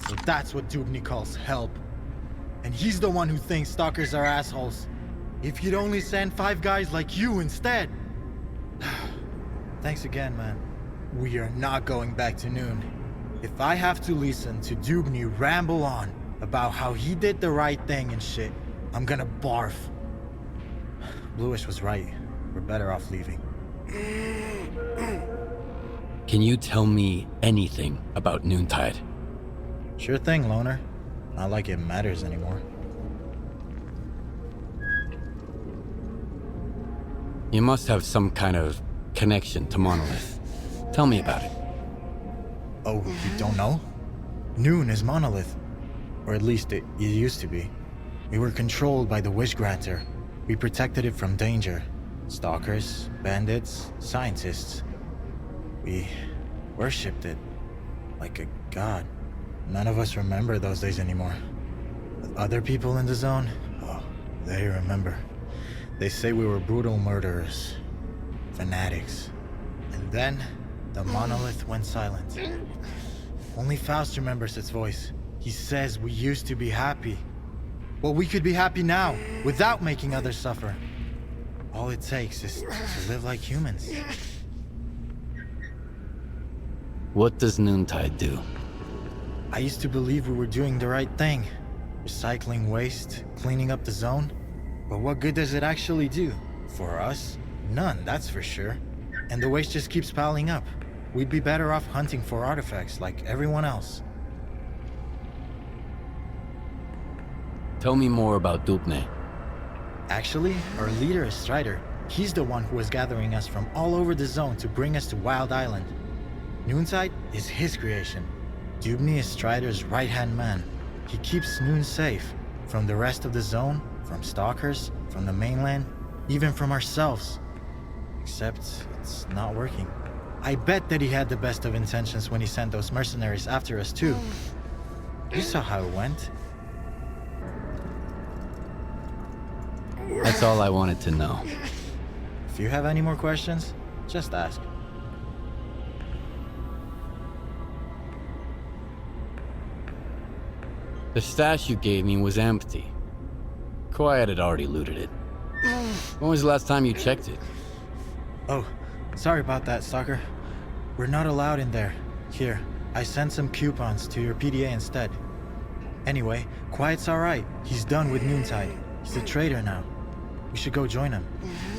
So that's what Dubny calls help. And he's the one who thinks Stalkers are assholes. If you'd only send 5 guys like you instead. Thanks again, man. We are not going back to Noon. If I have to listen to Dubny ramble on about how he did the right thing and shit, I'm gonna barf. Bluish was right. We're better off leaving. Can you tell me anything about Noontide? Sure thing, Loner. Not like it matters anymore. You must have some kind of connection to Monolith. Tell me about it. Oh, you don't know? Noon is Monolith. Or at least it used to be. We were controlled by the Wish Granter. We protected it from danger. Stalkers, bandits, scientists. We worshipped it. Like a god. None of us remember those days anymore. But other people in the zone, oh, they remember. They say we were brutal murderers. Fanatics. And then, the Monolith went silent. Only Faust remembers its voice. He says we used to be happy. Well, we could be happy now, without making others suffer. All it takes is to live like humans. What does Noontide do? I used to believe we were doing the right thing. Recycling waste, cleaning up the zone. But what good does it actually do? For us? None, that's for sure. And the waste just keeps piling up. We'd be better off hunting for artifacts like everyone else. Tell me more about Dupne. Actually, our leader is Strider. He's the one who was gathering us from all over the zone to bring us to Wild Island. Noontide is his creation. Dubny is Strider's right-hand man. He keeps Noon safe. From the rest of the zone, from stalkers, from the mainland, even from ourselves. Except it's not working. I bet that he had the best of intentions when he sent those mercenaries after us too. You saw how it went. That's all I wanted to know. If you have any more questions, just ask. The stash you gave me was empty. Quiet had already looted it. When was the last time you checked it? Oh, sorry about that, Stalker. We're not allowed in there. Here, I sent some coupons to your PDA instead. Anyway, Quiet's alright. He's done with Noontide. He's a traitor now. We should go join him.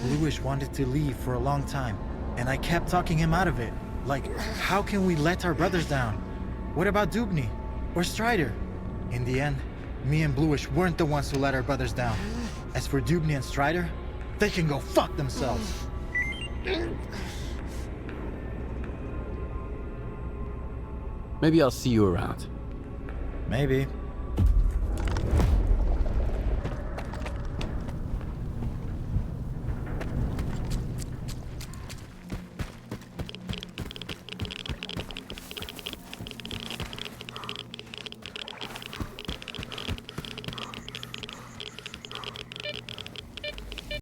Bluish wanted to leave for a long time, and I kept talking him out of it. Like, how can we let our brothers down? What about Dubny? Or Strider? In the end, me and Bluish weren't the ones who let our brothers down. As for Dubny and Strider, they can go fuck themselves. Maybe I'll see you around. Maybe.